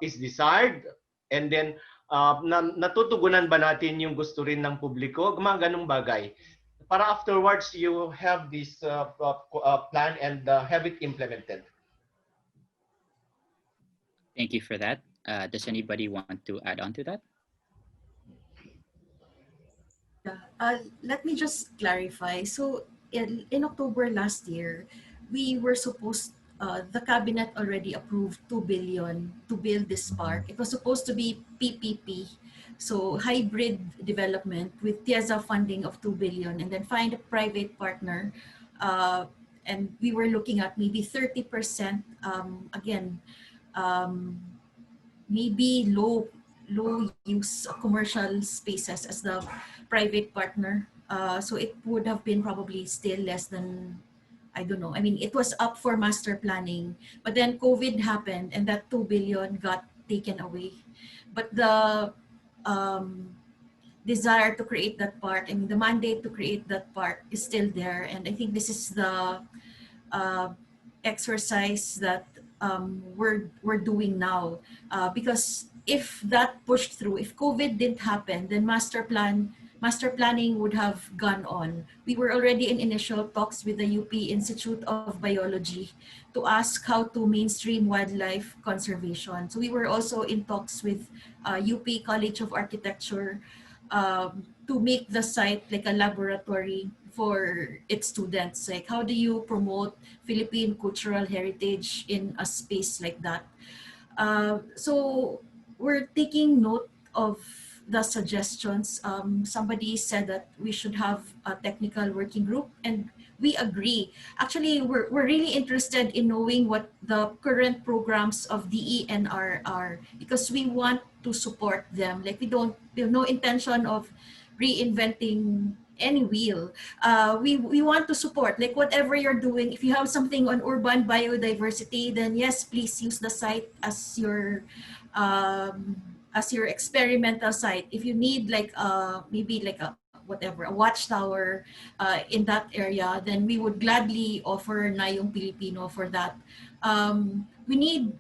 is desired? And then natutugunan ba natin yung gusto rin ng publiko? Mga ganung bagay. Para afterwards you have this plan and have it implemented. Thank you for that. Does anybody want to add on to that? Let me just clarify. So in October last year, we were supposed, the cabinet already approved 2 billion to build this park. It was supposed to be PPP, so hybrid development with TIEZA funding of 2 billion, and then find a private partner. And we were looking at maybe 30%, again, maybe low use commercial spaces as the private partner. So it would have been probably still less than, I don't know. I mean, it was up for master planning, but then COVID happened and that 2 billion got taken away. But the desire to create that park, I mean, the mandate to create that park is still there. And I think this is the exercise that we're doing now. Because if that pushed through, if COVID didn't happen, then master planning would have gone on. We were already in initial talks with the UP Institute of Biology to ask how to mainstream wildlife conservation. So we were also in talks with UP College of Architecture to make the site like a laboratory for its students. Like, how do you promote Philippine cultural heritage in a space like that? So we're taking note of the suggestions. Somebody said that we should have a technical working group, and we agree. Actually, we're really interested in knowing what the current programs of DENR are, because we want to support them. Like, we have no intention of reinventing any wheel. We want to support, like, whatever you're doing. If you have something on urban biodiversity, then yes, please use the site as your experimental site. If you need like maybe like a watchtower in that area, then we would gladly offer Nayong Pilipino for that. We need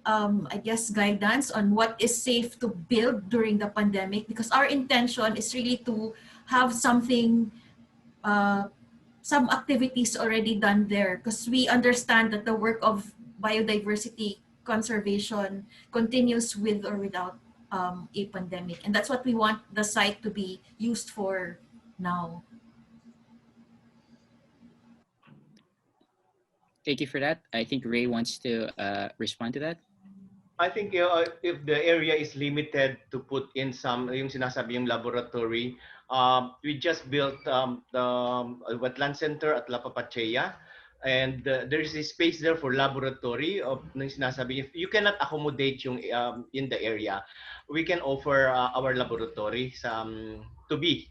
I guess guidance on what is safe to build during the pandemic, because our intention is really to have something some activities already done there, because we understand that the work of biodiversity conservation continues with or without a pandemic. And that's what we want the site to be used for now. Thank you for that. I think Ray wants to respond to that. I think if the area is limited to put in some, yung sinasabi yung laboratory, we just built the wetland center at La Papachea, and there is a space there for laboratory of yung sinasabi. If you cannot accommodate yung in the area, we can offer our laboratory to be.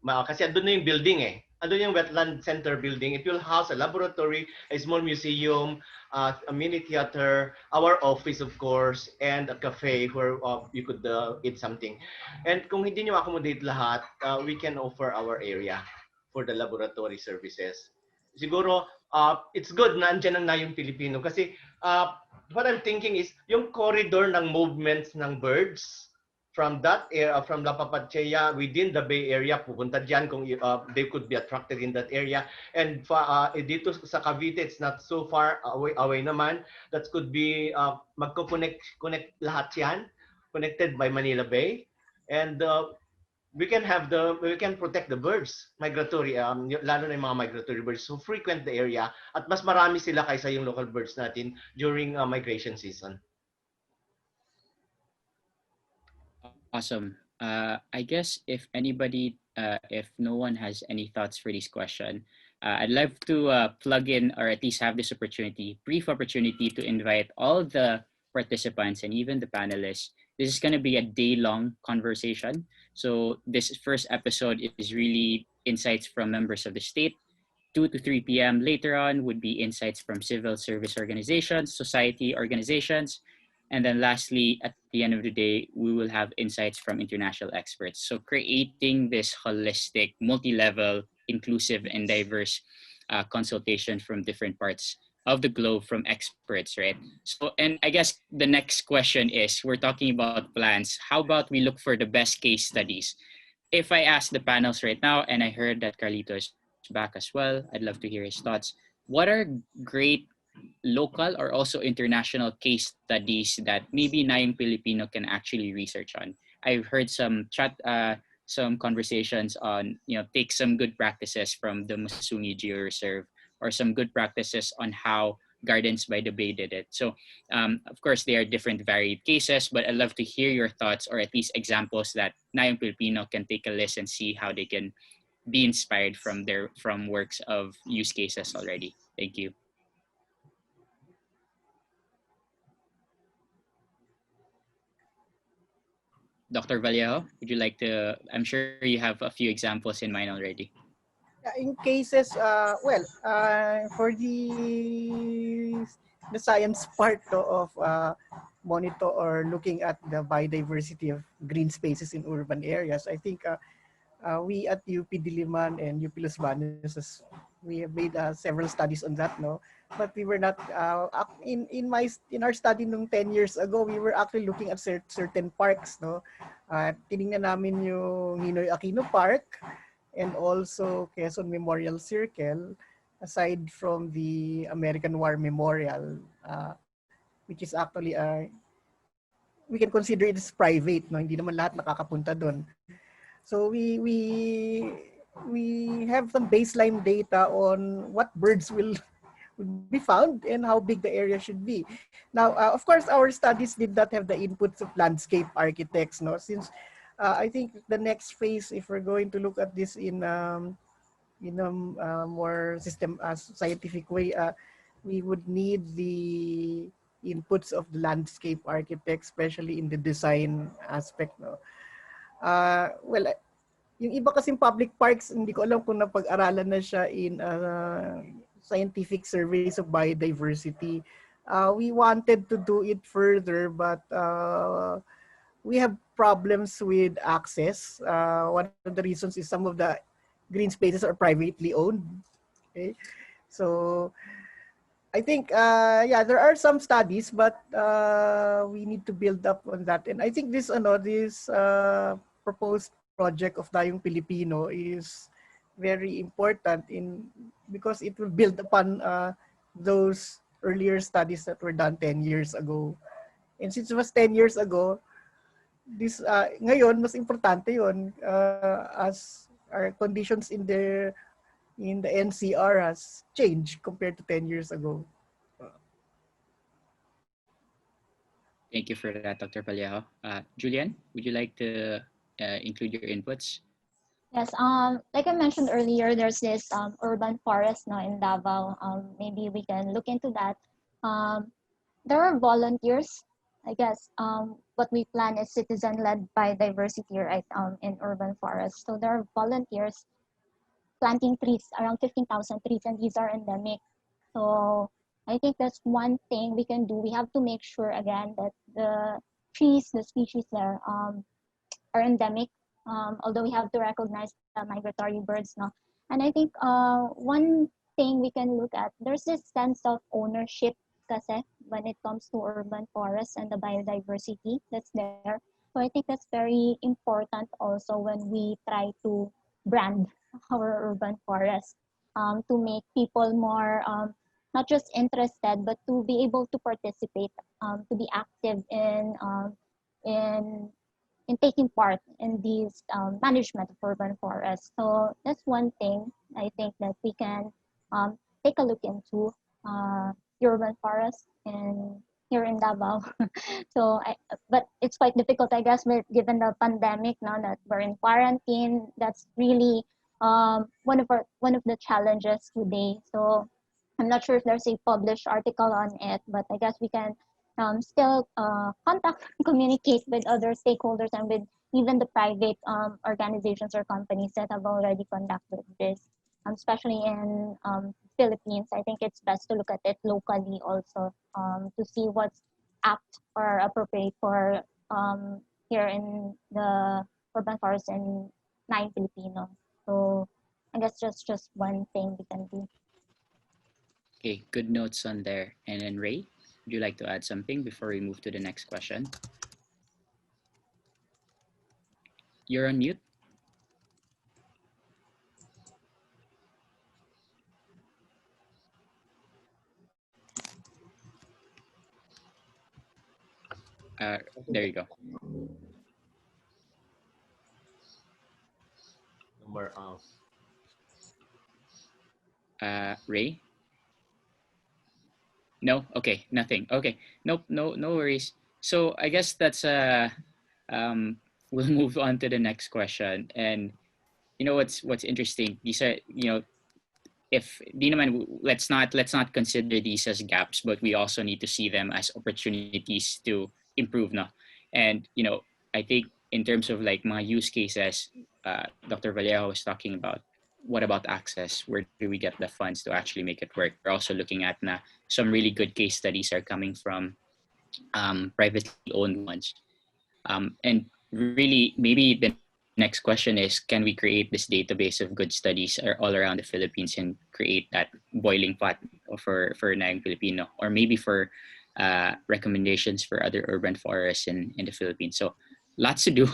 Kasi andun na yung building eh. Andun yung wetland center building. It will house a laboratory, a small museum, a mini theater, our office of course, and a cafe where you could eat something. And kung hindi nyo accommodate lahat, we can offer our area for the laboratory services. Siguro, it's good na andyan ang Nayong Pilipino kasi what I'm thinking is yung corridor ng movements ng birds, from that area, from La Papachea within the Bay Area, pupunta dyan kung they could be attracted in that area. And dito sa Cavite, it's not so far away naman. That could be connect lahat yan, connected by Manila Bay. And we can protect the birds, migratory, lalo na yung mga migratory birds who frequent the area, at mas marami sila kaysa yung local birds natin during migration season. Awesome. I guess if no one has any thoughts for this question, I'd love to plug in, or at least have this brief opportunity to invite all the participants and even the panelists. This is going to be a day-long conversation. So this first episode is really insights from members of the state. 2 to 3 p.m. later on would be insights from civil service organizations, society organizations. And then lastly, at the end of the day, we will have insights from international experts. So creating this holistic, multi-level, inclusive, and diverse consultation from different parts of the globe from experts, right? So, and I guess the next question is, we're talking about plans. How about we look for the best case studies? If I ask the panels right now, and I heard that Carlito is back as well, I'd love to hear his thoughts. What are great local or also international case studies that maybe Nayong Pilipino can actually research on? I've heard some conversations on, take some good practices from the Masungi Geo Reserve, or some good practices on how Gardens by the Bay did it. So of course, they are different varied cases, but I'd love to hear your thoughts, or at least examples that Nayong Pilipino can take a list and see how they can be inspired from works of use cases already. Thank you. Dr. Valliero, would you like to, I'm sure you have a few examples in mind already. In cases, for the science part of monitor or looking at the biodiversity of green spaces in urban areas, I think we at UP Diliman and UP Los Baños, we have made several studies on that, no? But we were not in our study nung 10 years ago, we were actually looking at certain parks, no? Tiningnan namin yung Ninoy Aquino Park and also Quezon Memorial Circle, aside from the American War Memorial, which is actually we can consider it as private, no? Hindi naman lahat nakakapunta doon. So we have some baseline data on what birds will be found and how big the area should be. Now, of course, our studies did not have the inputs of landscape architects, no? Since I think the next phase, if we're going to look at this in a more scientific way, we would need the inputs of the landscape architects, especially in the design aspect, no? Yung iba kasing public parks, hindi ko alam kung napag-aralan na siya in scientific surveys of biodiversity. We wanted to do it further, but we have problems with access. One of the reasons is some of the green spaces are privately owned. Okay, so I think there are some studies, but we need to build up on that. And I think this proposed project of Nayong Pilipino is very important because it will build upon those earlier studies that were done 10 years ago. And since it was 10 years ago, this ngayon mas importante yon as our conditions in the NCR has changed compared to 10 years ago. Thank you for that, Dr. Vallejo. Julian, would you like to include your inputs? Yes, like I mentioned earlier, there's this urban forest now in Davao. Maybe we can look into that. There are volunteers. I guess what we plan is citizen-led biodiversity, right? In urban forests. So there are volunteers planting trees, around 15,000 trees, and these are endemic. So I think that's one thing we can do. We have to make sure again that the trees, the species there, are endemic. Although we have to recognize the migratory birds now. And I think one thing we can look at, there's this sense of ownership kasi when it comes to urban forests and the biodiversity that's there. So I think that's very important also when we try to brand our urban forest to make people more not just interested, but to be able to participate, to be active in in taking part in these management of urban forests. So that's one thing I think that we can take a look into urban forests in here in Davao. But it's quite difficult, I guess, given the pandemic now that we're in quarantine. That's really one of the challenges today. So I'm not sure if there's a published article on it, but I guess we can still contact, communicate with other stakeholders and with even the private organizations or companies that have already conducted this, especially in Philippines. I think it's best to look at it locally also to see what's apt or appropriate for here in the urban forest in Nayong Pilipino. So I guess just one thing we can do. Okay, good notes on there. And then Ray, would you like to add something before we move to the next question? You're on mute. There you go. Ray? No? Okay, nothing. Okay, nope, no worries. So I guess that's we'll move on to the next question. And you know what's interesting? These are, you know, if di naman, let's not consider these as gaps, but we also need to see them as opportunities to improve, no? And you know, I think in terms of like mga use cases, Dr. Vallejo was talking about, what about access? Where do we get the funds to actually make it work? We're also looking at na some really good case studies are coming from privately owned ones. And really, maybe the next question is, can we create this database of good studies all around the Philippines and create that boiling pot for Nayong Pilipino, or maybe for recommendations for other urban forests in the Philippines? So lots to do,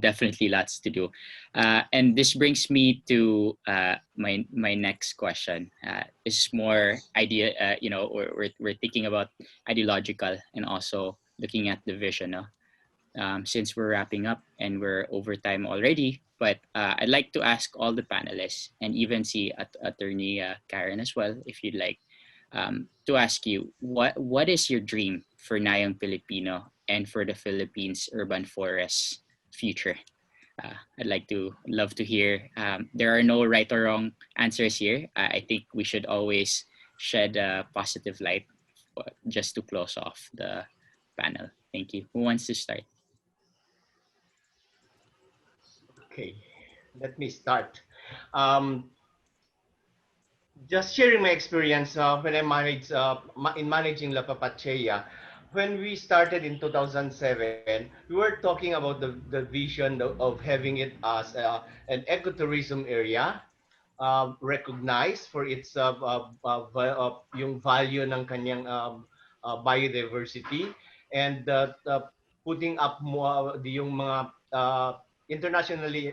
definitely lots to do. And this brings me to my next question. This is more idea, you know, we're thinking about ideological and also looking at the vision, no? Since we're wrapping up and we're over time already. But I'd like to ask all the panelists and even see Attorney Karen as well, if you'd like, to ask you, what is your dream for Nayong Pilipino and for the Philippines urban forest future? Love to hear. There are no right or wrong answers here. I think we should always shed a positive light just to close off the panel. Thank you. Who wants to start? Okay, let me start. Just sharing my experience when I managed in managing La Papachea. When we started in 2007, we were talking about the vision of having it as an ecotourism area, recognized for its yung value ng kanyang biodiversity, and putting up more yung mga internationally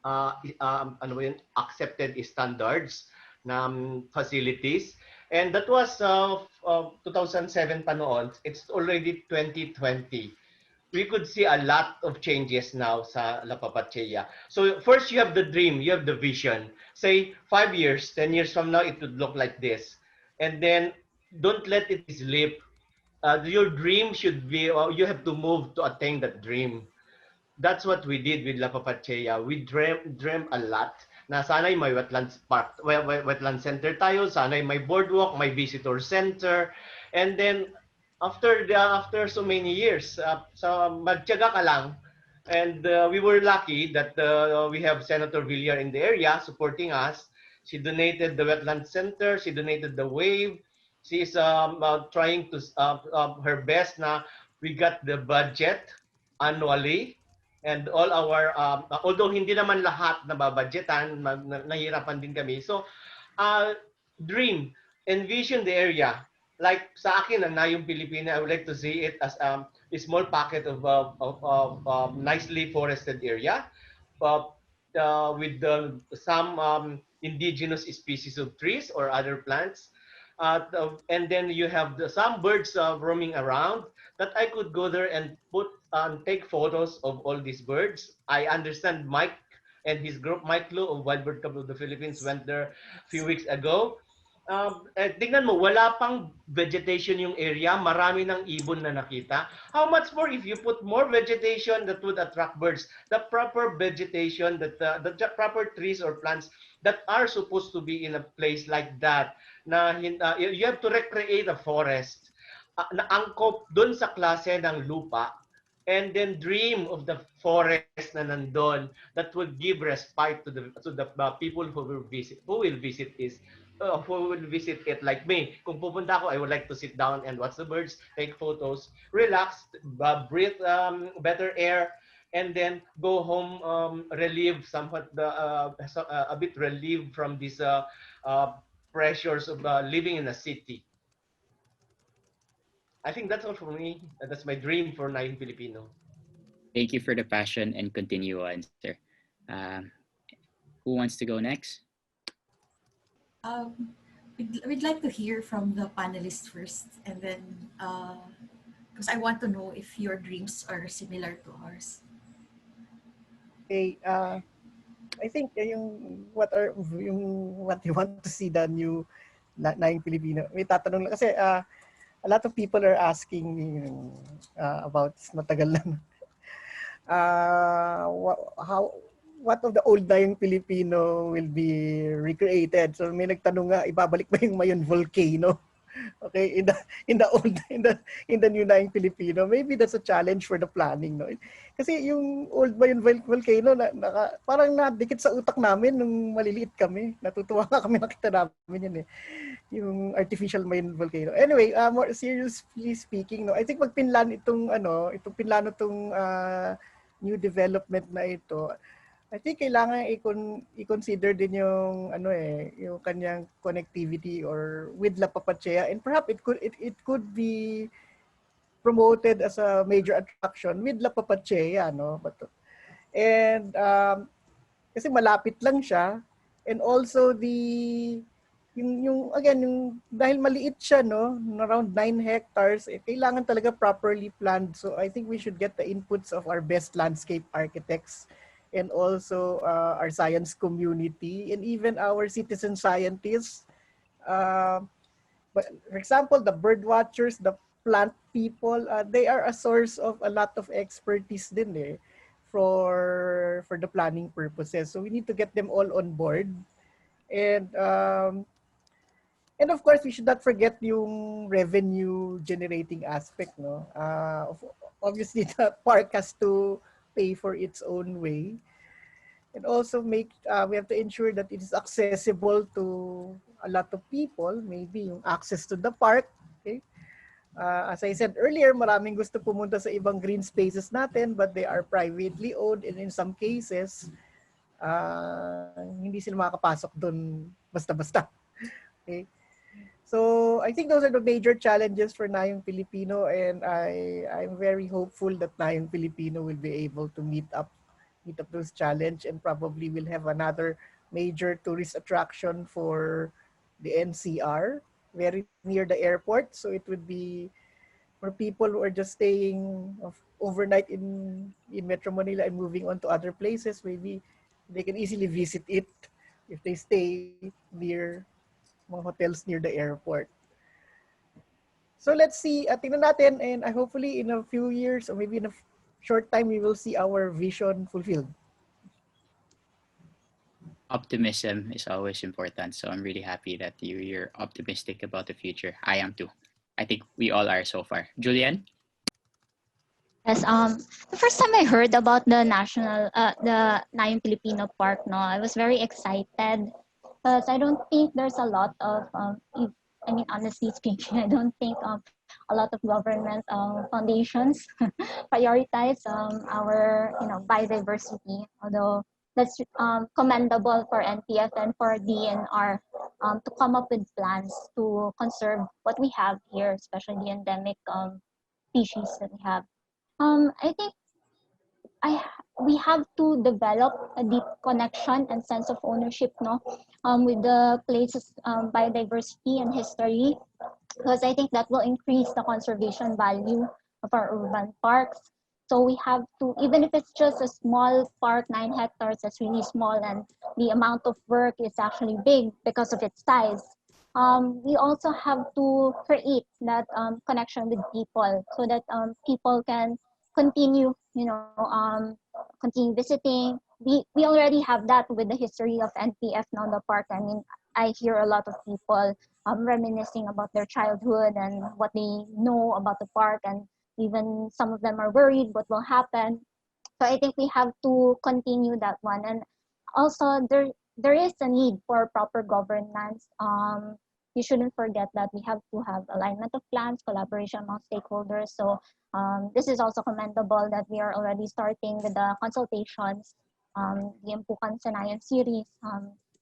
ano ba yun, accepted standards na facilities. And that was 2007 pa noon. It's already 2020. We could see a lot of changes now sa La Papatilla. So first you have the dream, you have the vision. Say 5 years, 10 years from now, it would look like this. And then don't let it sleep. Your dream should be, you have to move to attain that dream. That's what we did with La Papatilla. We dream a lot na sana'y may wetlands park, wetland center tayo, sana'y may boardwalk, may visitor center. And then after so many years, so magtiyaga ka lang. And we were lucky that we have Senator Villar in the area supporting us. She donated the wetland center, she donated the wave. She is trying to her best na we got the budget annually. And all our, although hindi naman lahat nababudgetan, nahirapan din kami. So, dream, envision the area. Like sa akin, ang Nayong Pilipino, I would like to see it as a small pocket of nicely forested area with some indigenous species of trees or other plants. And then you have some birds roaming around that I could go there and take photos of all these birds. I understand Mike and his group, Mike Lu of Wild Bird Club of the Philippines, went there a few weeks ago. Tingnan mo, wala pang vegetation yung area, marami ng ibon na nakita. How much more if you put more vegetation that would attract birds? The proper vegetation, the proper trees or plants that are supposed to be in a place like that, na you have to recreate a forest, na angkop doon sa klase ng lupa, and then dream of the forest na nandun that would give respite to the people who will visit it like me. Kung pupunta ako, I would like to sit down and watch the birds, take photos, relax, breathe better air, and then go home relieved somewhat a bit relieved from these pressures of living in a city. I think that's all for me. That's my dream for Nayong Pilipino. Thank you for the passion and continue on, sir. Who wants to go next? We'd like to hear from the panelists first, and then because I want to know if your dreams are similar to ours. Okay, I think what you want to see the new Nayong Pilipino. May tatanong lang kasi a lot of people are asking me about matagal lang. What of the old Nayong Pilipino will be recreated? So may nagtanong nga, ibabalik ba yung Mayon volcano? Okay, in the new Nayong Pilipino. Maybe that's a challenge for the planning, no? Kasi yung old Mayon volcano parang nadikit sa utak namin nung maliliit kami. Natutuwa nga kami nakita namin yun eh. Yung artificial Mayon volcano. Anyway, more seriously speaking, no, I think magpinlan itong new development na ito. I think kailangan i-consider din yung yung kanyang connectivity or with La Papatilla, and perhaps it could be promoted as a major attraction with La Papatilla, no? And kasi malapit lang siya, and also yung dahil maliit siya, no, around 9 hectares, kailangan talaga properly planned. So I think we should get the inputs of our best landscape architects and also our science community and even our citizen scientists. But for example, the bird watchers, the plant people, they are a source of a lot of expertise din for the planning purposes. So we need to get them all on board. And of course, we should not forget yung revenue generating aspect, no? Obviously, the park has to pay for its own way, and also we have to ensure that it is accessible to a lot of people. Maybe yung access to the park, okay? As I said earlier, maraming gusto pumunta sa ibang green spaces natin, but they are privately owned, and in some cases hindi sila makakapasok doon basta-basta. Okay? So I think those are the major challenges for Nayong Pilipino, and I'm very hopeful that Nayong Pilipino will be able to meet up meet up those challenge, and probably we'll have another major tourist attraction for the NCR, very near the airport. So it would be for people who are just staying overnight in Metro Manila and moving on to other places. Maybe they can easily visit it if they stay near mga hotels near the airport. So let's see, tingnan natin, and hopefully in a few years or maybe in a short time, we will see our vision fulfilled. Optimism is always important. So I'm really happy that you're optimistic about the future. I am too. I think we all are so far. Julian? Yes, the first time I heard about the Nayong Pilipino Park, no, I was very excited because I don't think there's a lot of, I mean, honestly speaking, I don't think a lot of government foundations prioritize our, biodiversity, although that's commendable for NPF and for DNR to come up with plans to conserve what we have here, especially the endemic species that we have. I think we have to develop a deep connection and sense of ownership, no, with the places, biodiversity and history, because I think that will increase the conservation value of our urban parks. So we have to, even if it's just a small park, 9 hectares, that's really small, and the amount of work is actually big because of its size. We also have to create that connection with people so that people can continue, continue visiting. We already have that with the history of NPF now, the park. I mean, I hear a lot of people reminiscing about their childhood and what they know about the park, and even some of them are worried what will happen. So I think we have to continue that one. And also there is a need for proper governance. You shouldn't forget that we have to have alignment of plans, collaboration among stakeholders. So this is also commendable that we are already starting with the consultations, the Umpukan Nayon series.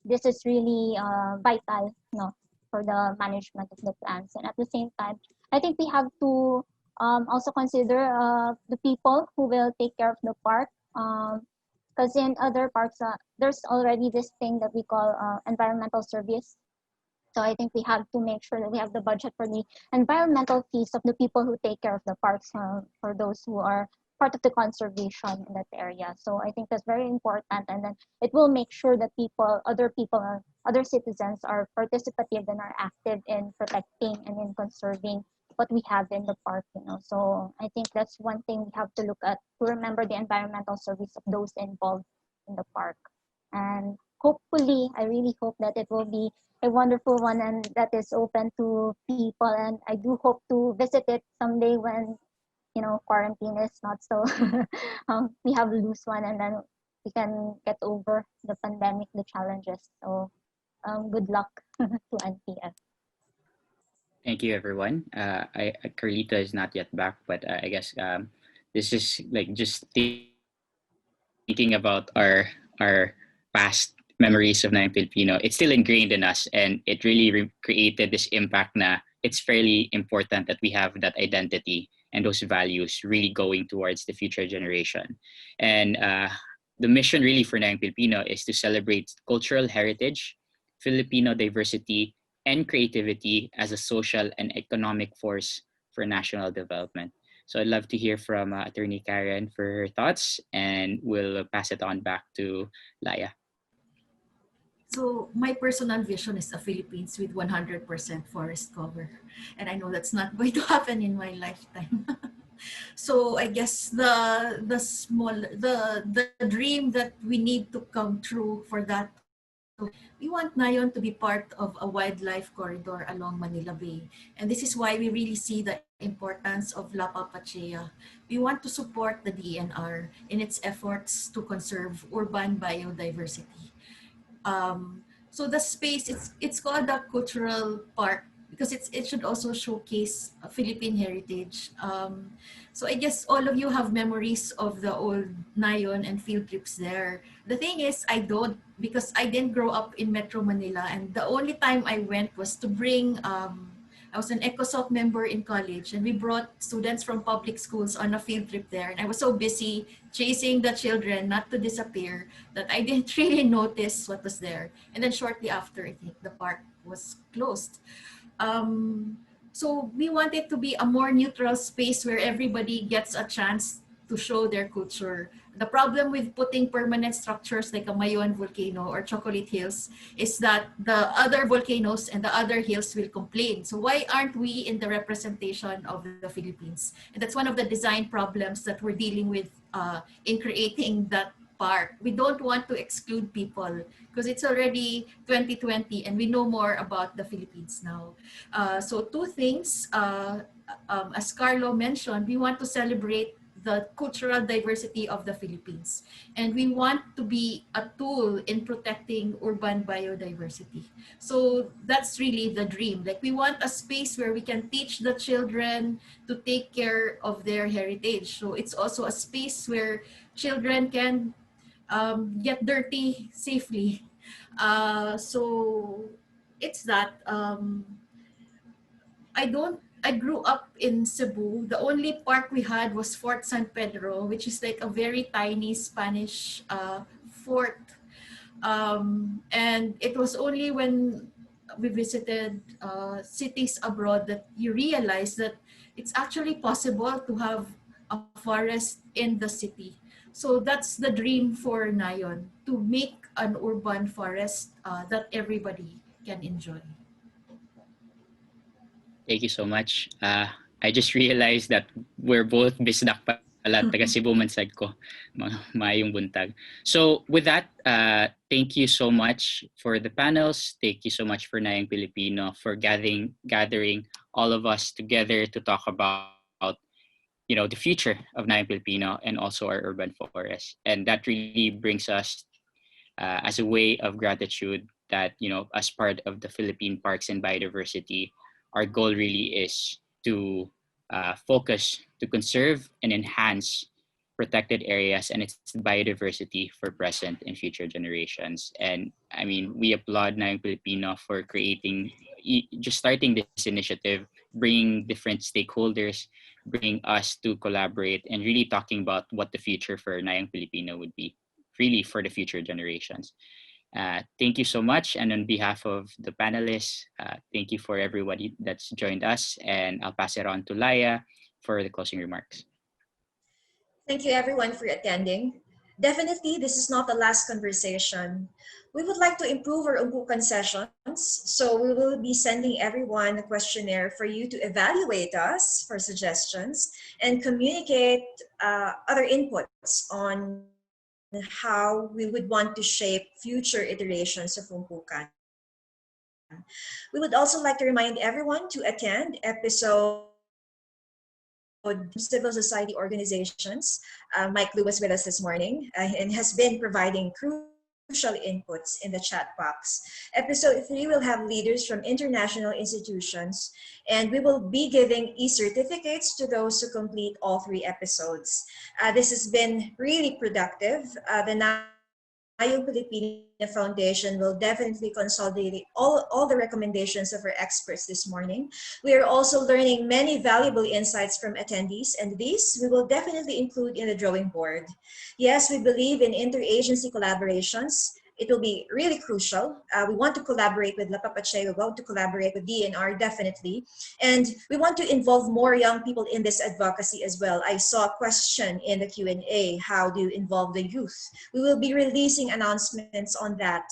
This is really vital, for the management of the plans. And at the same time, I think we have to also consider the people who will take care of the park. Because in other parks, there's already this thing that we call environmental service. So I think we have to make sure that we have the budget for the environmental fees of the people who take care of the parks, for those who are part of the conservation in that area. So I think that's very important, and then it will make sure that other citizens are participative and are active in protecting and in conserving what we have in the park. So I think that's one thing we have to look at, to remember the environmental service of those involved in the park. And hopefully, I really hope that it will be a wonderful one and that is open to people. And I do hope to visit it someday when, quarantine is not so, we have a loose one, and then we can get over the pandemic, the challenges. So good luck to NPF. Thank you, everyone. Carlita is not yet back, but I guess this is like just thinking about our past memories of Nayong Pilipino. It's still ingrained in us, and it really created this impact. It's fairly important that we have that identity and those values really going towards the future generation. And the mission really for Nayong Pilipino is to celebrate cultural heritage, Filipino diversity, and creativity as a social and economic force for national development. So I'd love to hear from Attorney Karen for her thoughts, and we'll pass it on back to Laya. So my personal vision is a Philippines with 100% forest cover. And I know that's not going to happen in my lifetime. So I guess the dream that we need to come true for that, we want Nayon to be part of a wildlife corridor along Manila Bay. And this is why we really see the importance of Lapa Pachea. We want to support the DNR in its efforts to conserve urban biodiversity. So the space, it's called a cultural park because it should also showcase Philippine heritage. So I guess all of you have memories of the old Nayon and field trips there. The thing is, I don't, because I didn't grow up in Metro Manila, and the only time I went was to bring I was an ECOSOC member in college, and we brought students from public schools on a field trip there. And I was so busy chasing the children not to disappear that I didn't really notice what was there. And then shortly after, I think the park was closed. So we want it to be a more neutral space where everybody gets a chance to show their culture. The problem with putting permanent structures like a Mayon volcano or Chocolate Hills is that the other volcanoes and the other hills will complain. So why aren't we in the representation of the Philippines? And that's one of the design problems that we're dealing with in creating that park. We don't want to exclude people because it's already 2020 and we know more about the Philippines now. So two things, as Carlo mentioned, we want to celebrate the cultural diversity of the Philippines. And we want to be a tool in protecting urban biodiversity. So that's really the dream. Like, we want a space where we can teach the children to take care of their heritage. So it's also a space where children can get dirty safely. So it's that. I grew up in Cebu. The only park we had was Fort San Pedro, which is like a very tiny Spanish fort. And it was only when we visited cities abroad that you realize that it's actually possible to have a forest in the city. So that's the dream for Nayon, to make an urban forest that everybody can enjoy. Thank you so much. I just realized that we're both bisdak pala, taga Cebu man side ko. Maayong buntag. So with that, thank you so much for the panels. Thank you so much for Nayong Pilipino for gathering all of us together to talk about the future of Nayong Pilipino and also our urban forest. And that really brings us as a way of gratitude that, as part of the Philippine Parks and Biodiversity, our goal really is to focus, to conserve and enhance protected areas and its biodiversity for present and future generations. And I mean, we applaud Nayong Pilipino for just starting this initiative, bringing different stakeholders, bringing us to collaborate and really talking about what the future for Nayong Pilipino would be, really for the future generations. Thank you so much. And on behalf of the panelists, thank you for everybody that's joined us. And I'll pass it on to Laya for the closing remarks. Thank you everyone for attending. Definitely, this is not the last conversation. We would like to improve our Umpukan sessions, so we will be sending everyone a questionnaire for you to evaluate us for suggestions and communicate other inputs on how we would want to shape future iterations of Umpukan. We would also like to remind everyone to attend episode civil society organizations. Mike Lou was with us this morning and has been providing crucial inputs in the chat box. Episode 3 will have leaders from international institutions, and we will be giving e-certificates to those who complete all 3 episodes. This has been really productive. The Nayong Pilipino Foundation will definitely consolidate all the recommendations of our experts this morning. We are also learning many valuable insights from attendees, and these we will definitely include in the drawing board. Yes, we believe in interagency collaborations. It will be really crucial. We want to collaborate with La Papache, we want to collaborate with DNR, definitely. And we want to involve more young people in this advocacy as well. I saw a question in the Q&A, how do you involve the youth? We will be releasing announcements on that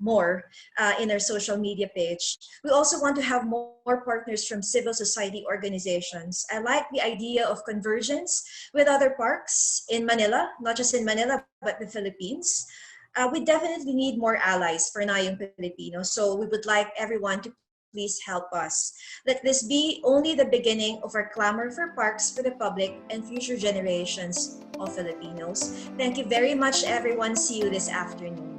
more in our social media page. We also want to have more partners from civil society organizations. I like the idea of convergence with other parks in Manila, not just in Manila, but the Philippines. We definitely need more allies for Nayong Pilipino, so we would like everyone to please help us. Let this be only the beginning of our clamor for parks for the public and future generations of Filipinos. Thank you very much, everyone. See you this afternoon.